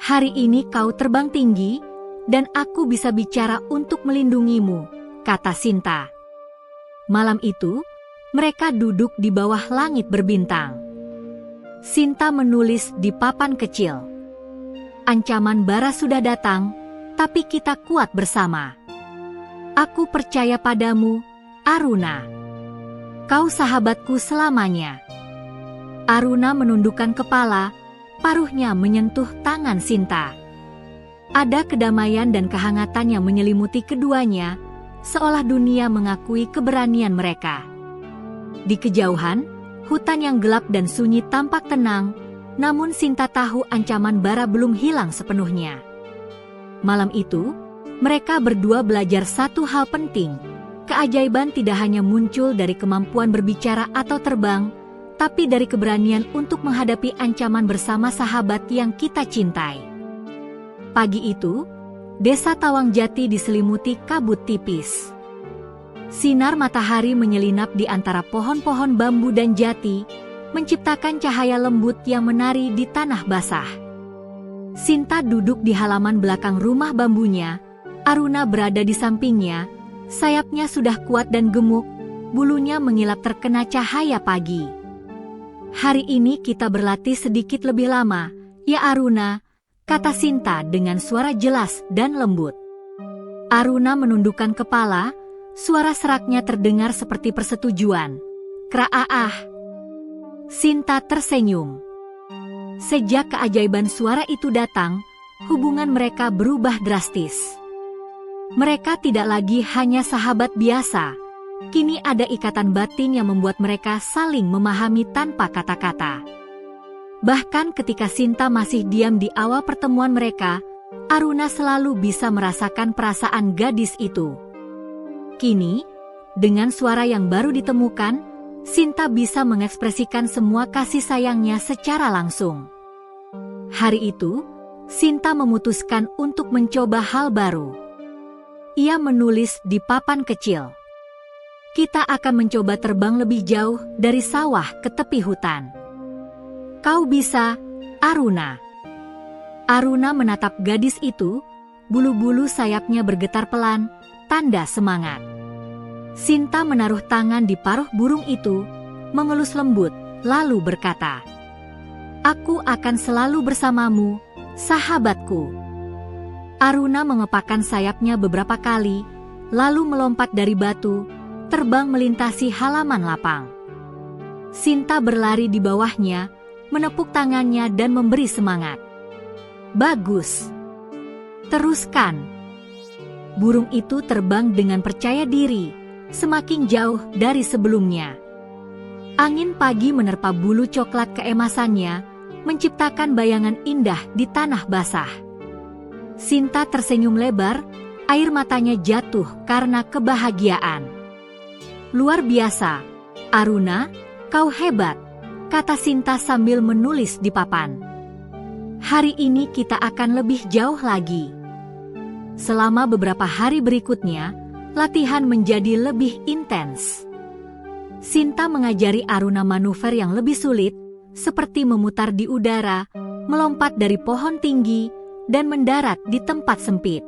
"Hari ini kau terbang tinggi, dan aku bisa bicara untuk melindungimu," kata Sinta. Malam itu, mereka duduk di bawah langit berbintang. Sinta menulis di papan kecil, "Ancaman Bara sudah datang, tapi kita kuat bersama. Aku percaya padamu, Aruna. Kau sahabatku selamanya." Aruna menundukkan kepala, paruhnya menyentuh tangan Sinta. Ada kedamaian dan kehangatan yang menyelimuti keduanya, seolah dunia mengakui keberanian mereka. Di kejauhan, hutan yang gelap dan sunyi tampak tenang, namun Sinta tahu ancaman Bara belum hilang sepenuhnya. Malam itu, mereka berdua belajar satu hal penting. Keajaiban tidak hanya muncul dari kemampuan berbicara atau terbang, tapi dari keberanian untuk menghadapi ancaman bersama sahabat yang kita cintai. Pagi itu, desa Tawangjati diselimuti kabut tipis. Sinar matahari menyelinap di antara pohon-pohon bambu dan jati, menciptakan cahaya lembut yang menari di tanah basah. Sinta duduk di halaman belakang rumah bambunya, Aruna berada di sampingnya, sayapnya sudah kuat dan gemuk, bulunya mengilap terkena cahaya pagi. "Hari ini kita berlatih sedikit lebih lama, ya Aruna," kata Sinta dengan suara jelas dan lembut. Aruna menundukkan kepala, suara seraknya terdengar seperti persetujuan. "Kraaah." Sinta tersenyum. Sejak keajaiban suara itu datang, hubungan mereka berubah drastis. Mereka tidak lagi hanya sahabat biasa. Kini ada ikatan batin yang membuat mereka saling memahami tanpa kata-kata. Bahkan ketika Sinta masih diam di awal pertemuan mereka, Aruna selalu bisa merasakan perasaan gadis itu. Kini, dengan suara yang baru ditemukan, Sinta bisa mengekspresikan semua kasih sayangnya secara langsung. Hari itu, Sinta memutuskan untuk mencoba hal baru. Ia menulis di papan kecil, "Kita akan mencoba terbang lebih jauh dari sawah ke tepi hutan. Kau bisa, Aruna." Aruna menatap gadis itu, bulu-bulu sayapnya bergetar pelan, tanda semangat. Sinta menaruh tangan di paruh burung itu, mengelus lembut, lalu berkata, "Aku akan selalu bersamamu, sahabatku." Aruna mengepakkan sayapnya beberapa kali, lalu melompat dari batu, terbang melintasi halaman lapang. Sinta berlari di bawahnya, menepuk tangannya dan memberi semangat. "Bagus. Teruskan. Burung itu terbang dengan percaya diri, semakin jauh dari sebelumnya. Angin pagi menerpa bulu coklat keemasannya, menciptakan bayangan indah di tanah basah. Sinta tersenyum lebar, air matanya jatuh karena kebahagiaan. Luar biasa, Aruna, kau hebat, kata Sinta sambil menulis di papan. Hari ini kita akan lebih jauh lagi. Selama beberapa hari berikutnya, latihan menjadi lebih intens. Sinta mengajari Aruna manuver yang lebih sulit, seperti memutar di udara, melompat dari pohon tinggi, dan mendarat di tempat sempit.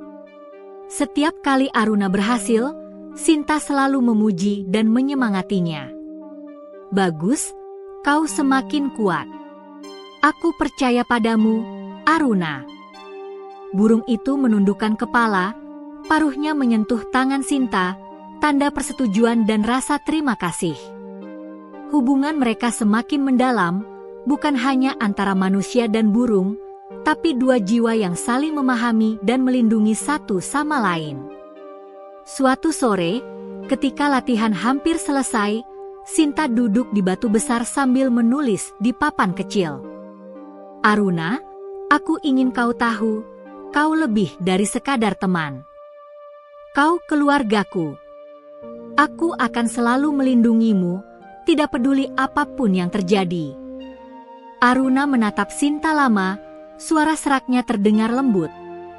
Setiap kali Aruna berhasil, Sinta selalu memuji dan menyemangatinya. Bagus, kau semakin kuat. Aku percaya padamu, Aruna. Burung itu menundukkan kepala, paruhnya menyentuh tangan Sinta, tanda persetujuan dan rasa terima kasih. Hubungan mereka semakin mendalam, bukan hanya antara manusia dan burung, tapi dua jiwa yang saling memahami dan melindungi satu sama lain. Suatu sore, ketika latihan hampir selesai, Sinta duduk di batu besar sambil menulis di papan kecil. Aruna, aku ingin kau tahu, kau lebih dari sekadar teman. Kau keluargaku. Aku akan selalu melindungimu, tidak peduli apapun yang terjadi. Aruna menatap Sinta lama, suara seraknya terdengar lembut.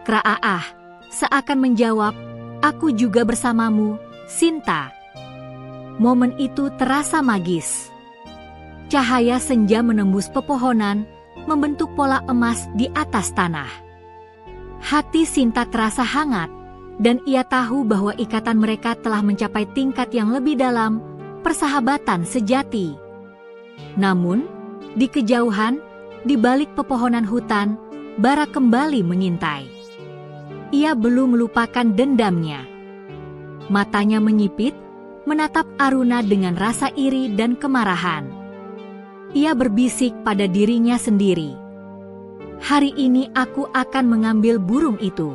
Kraaah, seakan menjawab, aku juga bersamamu, Sinta. Momen itu terasa magis. Cahaya senja menembus pepohonan, membentuk pola emas di atas tanah. Hati Sinta terasa hangat, dan ia tahu bahwa ikatan mereka telah mencapai tingkat yang lebih dalam, persahabatan sejati. Namun, di kejauhan, di balik pepohonan hutan, Bara kembali mengintai. Ia belum melupakan dendamnya. Matanya menyipit, menatap Aruna dengan rasa iri dan kemarahan. Ia berbisik pada dirinya sendiri. Hari ini aku akan mengambil burung itu.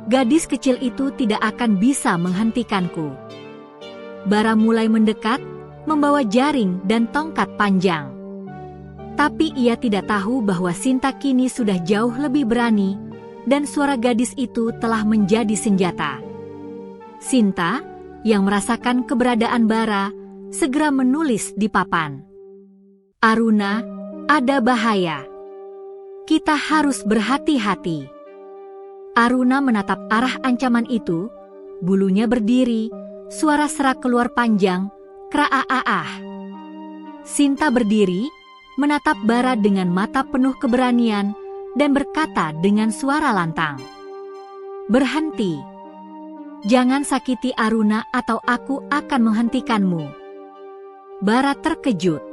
Gadis kecil itu tidak akan bisa menghentikanku. Bara mulai mendekat, membawa jaring dan tongkat panjang. Tapi ia tidak tahu bahwa Sinta kini sudah jauh lebih berani, dan suara gadis itu telah menjadi senjata. Sinta, yang merasakan keberadaan Bara, segera menulis di papan. Aruna, ada bahaya. Kita harus berhati-hati. Aruna menatap arah ancaman itu, bulunya berdiri, suara serak keluar panjang, kraaah. Sinta berdiri, menatap Bara dengan mata penuh keberanian, dan berkata dengan suara lantang. Berhenti. Jangan sakiti Aruna atau aku akan menghentikanmu. Bara terkejut.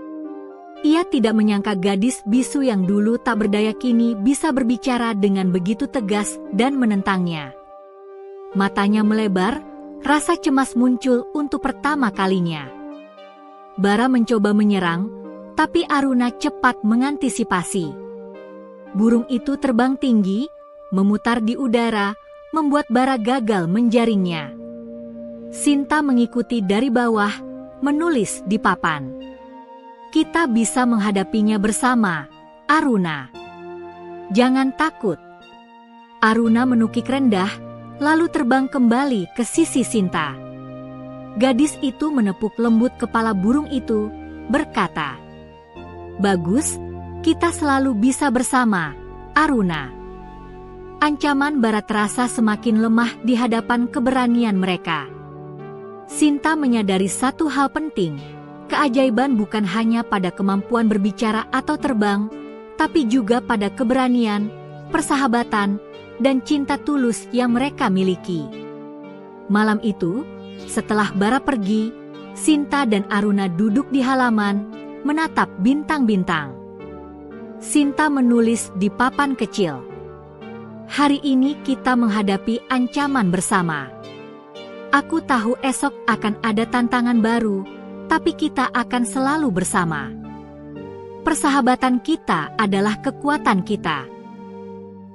Ia tidak menyangka gadis bisu yang dulu tak berdaya kini bisa berbicara dengan begitu tegas dan menentangnya. Matanya melebar, rasa cemas muncul untuk pertama kalinya. Bara mencoba menyerang, tapi Aruna cepat mengantisipasi. Burung itu terbang tinggi, memutar di udara, membuat Bara gagal menjaringnya. Sinta mengikuti dari bawah, menulis di papan. Kita bisa menghadapinya bersama, Aruna. Jangan takut. Aruna menukik rendah, lalu terbang kembali ke sisi Sinta. Gadis itu menepuk lembut kepala burung itu, berkata, Bagus, kita selalu bisa bersama, Aruna. Ancaman Bara terasa semakin lemah di hadapan keberanian mereka. Sinta menyadari satu hal penting. Keajaiban bukan hanya pada kemampuan berbicara atau terbang, tapi juga pada keberanian, persahabatan, dan cinta tulus yang mereka miliki. Malam itu, setelah Bara pergi, Sinta dan Aruna duduk di halaman, menatap bintang-bintang. Sinta menulis di papan kecil. Hari ini kita menghadapi ancaman bersama. Aku tahu esok akan ada tantangan baru, tapi kita akan selalu bersama. Persahabatan kita adalah kekuatan kita.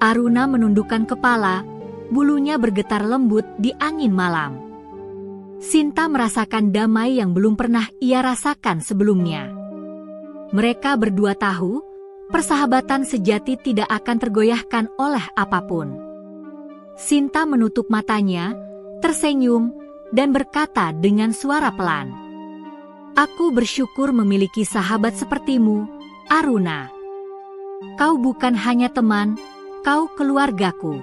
Aruna menundukkan kepala, bulunya bergetar lembut di angin malam. Sinta merasakan damai yang belum pernah ia rasakan sebelumnya. Mereka berdua tahu, persahabatan sejati tidak akan tergoyahkan oleh apapun. Sinta menutup matanya, tersenyum, dan berkata dengan suara pelan, "Aku bersyukur memiliki sahabat sepertimu, Aruna. Kau bukan hanya teman, kau keluargaku."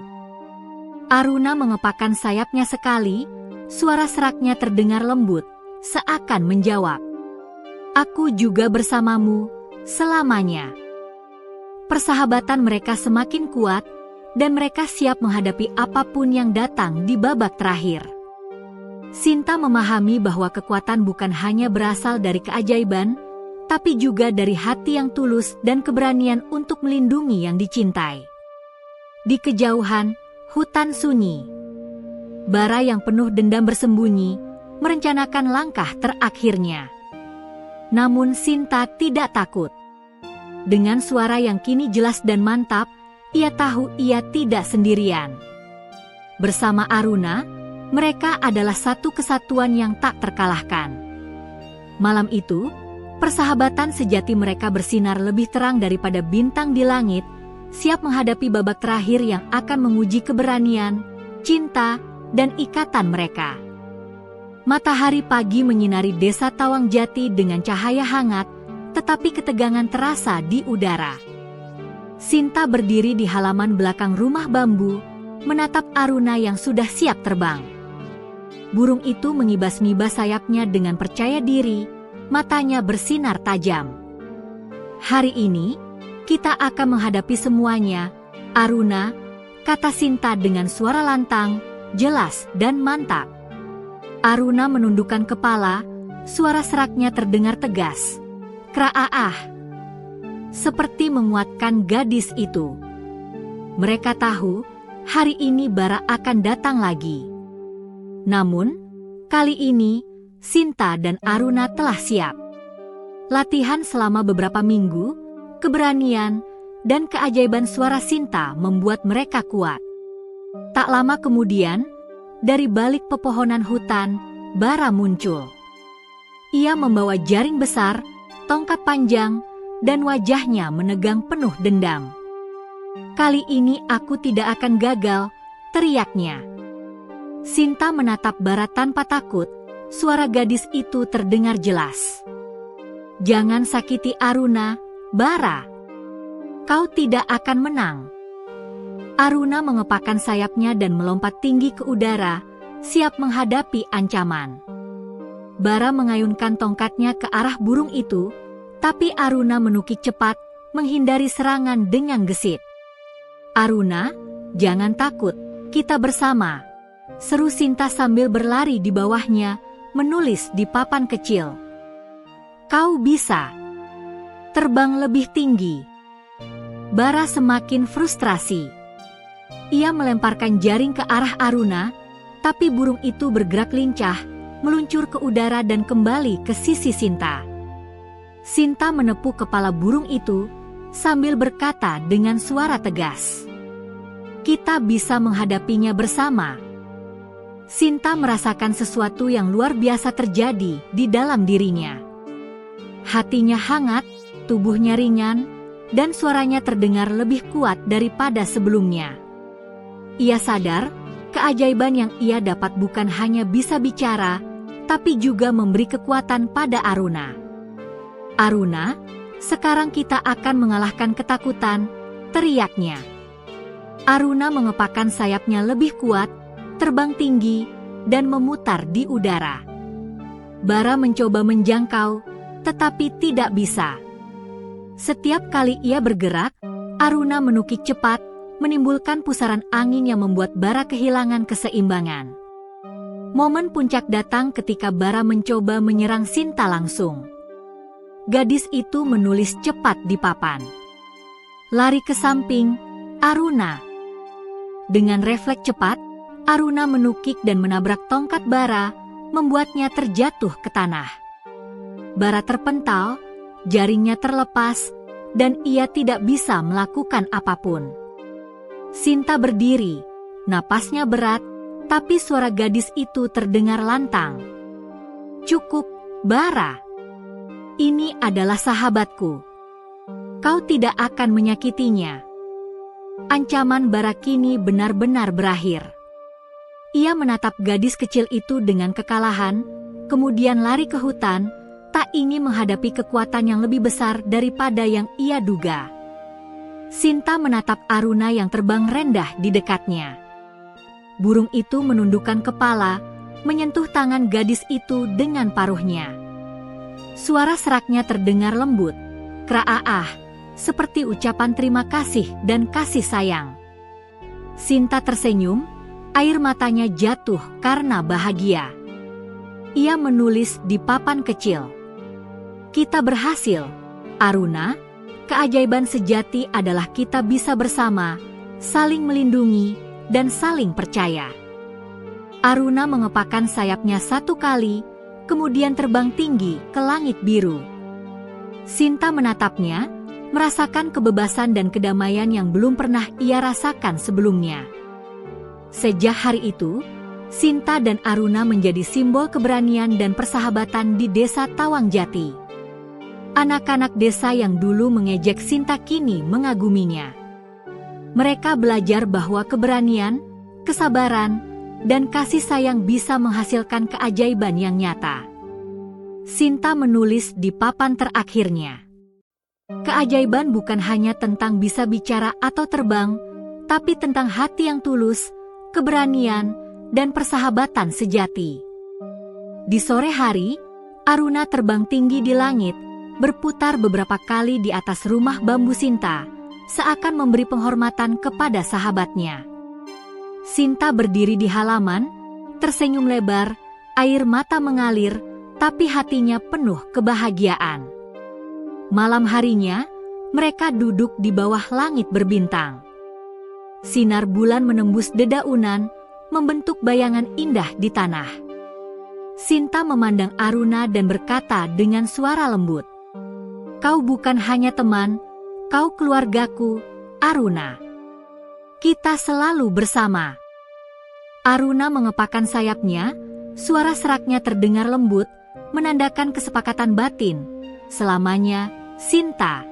Aruna mengepakkan sayapnya sekali, suara seraknya terdengar lembut, seakan menjawab, "Aku juga bersamamu, selamanya." Persahabatan mereka semakin kuat, dan mereka siap menghadapi apapun yang datang di babak terakhir. Sinta memahami bahwa kekuatan bukan hanya berasal dari keajaiban, tapi juga dari hati yang tulus dan keberanian untuk melindungi yang dicintai. Di kejauhan, hutan sunyi, Bara yang penuh dendam bersembunyi, merencanakan langkah terakhirnya. Namun Sinta tidak takut. Dengan suara yang kini jelas dan mantap, ia tahu ia tidak sendirian. Bersama Aruna, mereka adalah satu kesatuan yang tak terkalahkan. Malam itu, persahabatan sejati mereka bersinar lebih terang daripada bintang di langit, siap menghadapi babak terakhir yang akan menguji keberanian, cinta, dan ikatan mereka. Matahari pagi menyinari desa Tawang Jati dengan cahaya hangat, tetapi ketegangan terasa di udara. Sinta berdiri di halaman belakang rumah bambu, menatap Aruna yang sudah siap terbang. Burung itu mengibas-ngibas sayapnya dengan percaya diri, matanya bersinar tajam. "Hari ini, kita akan menghadapi semuanya, Aruna," kata Sinta dengan suara lantang, jelas dan mantap. Aruna menundukkan kepala, suara seraknya terdengar tegas. "Kraaah," seperti menguatkan gadis itu. Mereka tahu, hari ini Bara akan datang lagi. Namun, kali ini, Sinta dan Aruna telah siap. Latihan selama beberapa minggu, keberanian, dan keajaiban suara Sinta membuat mereka kuat. Tak lama kemudian, dari balik pepohonan hutan, Bara muncul. Ia membawa jaring besar, tongkat panjang, dan wajahnya menegang penuh dendam. "Kali ini aku tidak akan gagal," teriaknya. Sinta menatap Bara tanpa takut, suara gadis itu terdengar jelas. "Jangan sakiti Aruna, Bara. Kau tidak akan menang." Aruna mengepakkan sayapnya dan melompat tinggi ke udara, siap menghadapi ancaman. Bara mengayunkan tongkatnya ke arah burung itu, tapi Aruna menukik cepat, menghindari serangan dengan gesit. "Aruna, jangan takut, kita bersama," seru Sinta sambil berlari di bawahnya, menulis di papan kecil. "Kau bisa terbang lebih tinggi." Bara semakin frustrasi. Ia melemparkan jaring ke arah Aruna, tapi burung itu bergerak lincah, meluncur ke udara dan kembali ke sisi Sinta. Sinta menepuk kepala burung itu, sambil berkata dengan suara tegas, "Kita bisa menghadapinya bersama." Sinta merasakan sesuatu yang luar biasa terjadi di dalam dirinya. Hatinya hangat, tubuhnya ringan, dan suaranya terdengar lebih kuat daripada sebelumnya. Ia sadar, keajaiban yang ia dapat bukan hanya bisa bicara, tapi juga memberi kekuatan pada Aruna. "Aruna, sekarang kita akan mengalahkan ketakutan," teriaknya. Aruna mengepakkan sayapnya lebih kuat, terbang tinggi, dan memutar di udara. Bara mencoba menjangkau, tetapi tidak bisa. Setiap kali ia bergerak, Aruna menukik cepat, menimbulkan pusaran angin yang membuat Bara kehilangan keseimbangan. Momen puncak datang ketika Bara mencoba menyerang Sinta langsung. Gadis itu menulis cepat di papan. "Lari ke samping, Aruna." Dengan refleks cepat, Aruna menukik dan menabrak tongkat Bara, membuatnya terjatuh ke tanah. Bara terpental, jaringnya terlepas, dan ia tidak bisa melakukan apapun. Sinta berdiri, napasnya berat, tapi suara gadis itu terdengar lantang. "Cukup, Bara. Ini adalah sahabatku. Kau tidak akan menyakitinya." Ancaman Bara kini benar-benar berakhir. Ia menatap gadis kecil itu dengan kekalahan, kemudian lari ke hutan, tak ingin menghadapi kekuatan yang lebih besar daripada yang ia duga. Sinta menatap Aruna yang terbang rendah di dekatnya. Burung itu menundukkan kepala, menyentuh tangan gadis itu dengan paruhnya. Suara seraknya terdengar lembut, "Kraaah," seperti ucapan terima kasih dan kasih sayang. Sinta tersenyum, air matanya jatuh karena bahagia. Ia menulis di papan kecil, "Kita berhasil, Aruna. Keajaiban sejati adalah kita bisa bersama, saling melindungi, dan saling percaya." Aruna mengepakkan sayapnya satu kali, kemudian terbang tinggi ke langit biru. Sinta menatapnya, merasakan kebebasan dan kedamaian yang belum pernah ia rasakan sebelumnya. Sejak hari itu, Sinta dan Aruna menjadi simbol keberanian dan persahabatan di desa Tawangjati. Anak-anak desa yang dulu mengejek Sinta kini mengaguminya. Mereka belajar bahwa keberanian, kesabaran, dan kasih sayang bisa menghasilkan keajaiban yang nyata. Sinta menulis di papan terakhirnya, "Keajaiban bukan hanya tentang bisa bicara atau terbang, tapi tentang hati yang tulus, keberanian, dan persahabatan sejati." Di sore hari, Aruna terbang tinggi di langit, berputar beberapa kali di atas rumah bambu Sinta, seakan memberi penghormatan kepada sahabatnya. Sinta berdiri di halaman, tersenyum lebar, air mata mengalir, tapi hatinya penuh kebahagiaan. Malam harinya, mereka duduk di bawah langit berbintang. Sinar bulan menembus dedaunan, membentuk bayangan indah di tanah. Sinta memandang Aruna dan berkata dengan suara lembut, "Kau bukan hanya teman, kau keluargaku, Aruna. Kita selalu bersama." Aruna mengepakkan sayapnya, suara seraknya terdengar lembut, menandakan kesepakatan batin, "Selamanya, Sinta."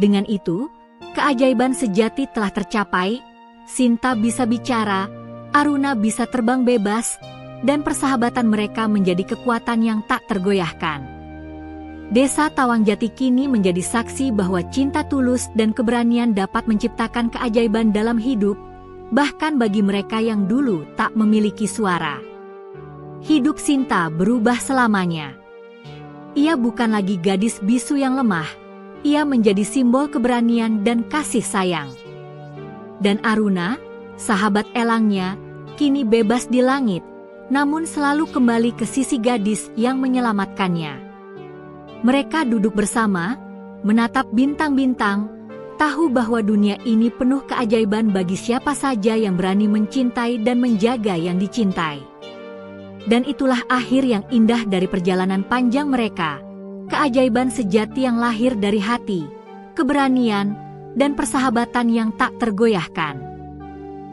Dengan itu, keajaiban sejati telah tercapai. Sinta bisa bicara, Aruna bisa terbang bebas, dan persahabatan mereka menjadi kekuatan yang tak tergoyahkan. Desa Tawangjati kini menjadi saksi bahwa cinta tulus dan keberanian dapat menciptakan keajaiban dalam hidup, bahkan bagi mereka yang dulu tak memiliki suara. Hidup Sinta berubah selamanya. Ia bukan lagi gadis bisu yang lemah, ia menjadi simbol keberanian dan kasih sayang. Dan Aruna, sahabat elangnya, kini bebas di langit, namun selalu kembali ke sisi gadis yang menyelamatkannya. Mereka duduk bersama, menatap bintang-bintang, tahu bahwa dunia ini penuh keajaiban bagi siapa saja yang berani mencintai dan menjaga yang dicintai. Dan itulah akhir yang indah dari perjalanan panjang mereka, keajaiban sejati yang lahir dari hati, keberanian, dan persahabatan yang tak tergoyahkan.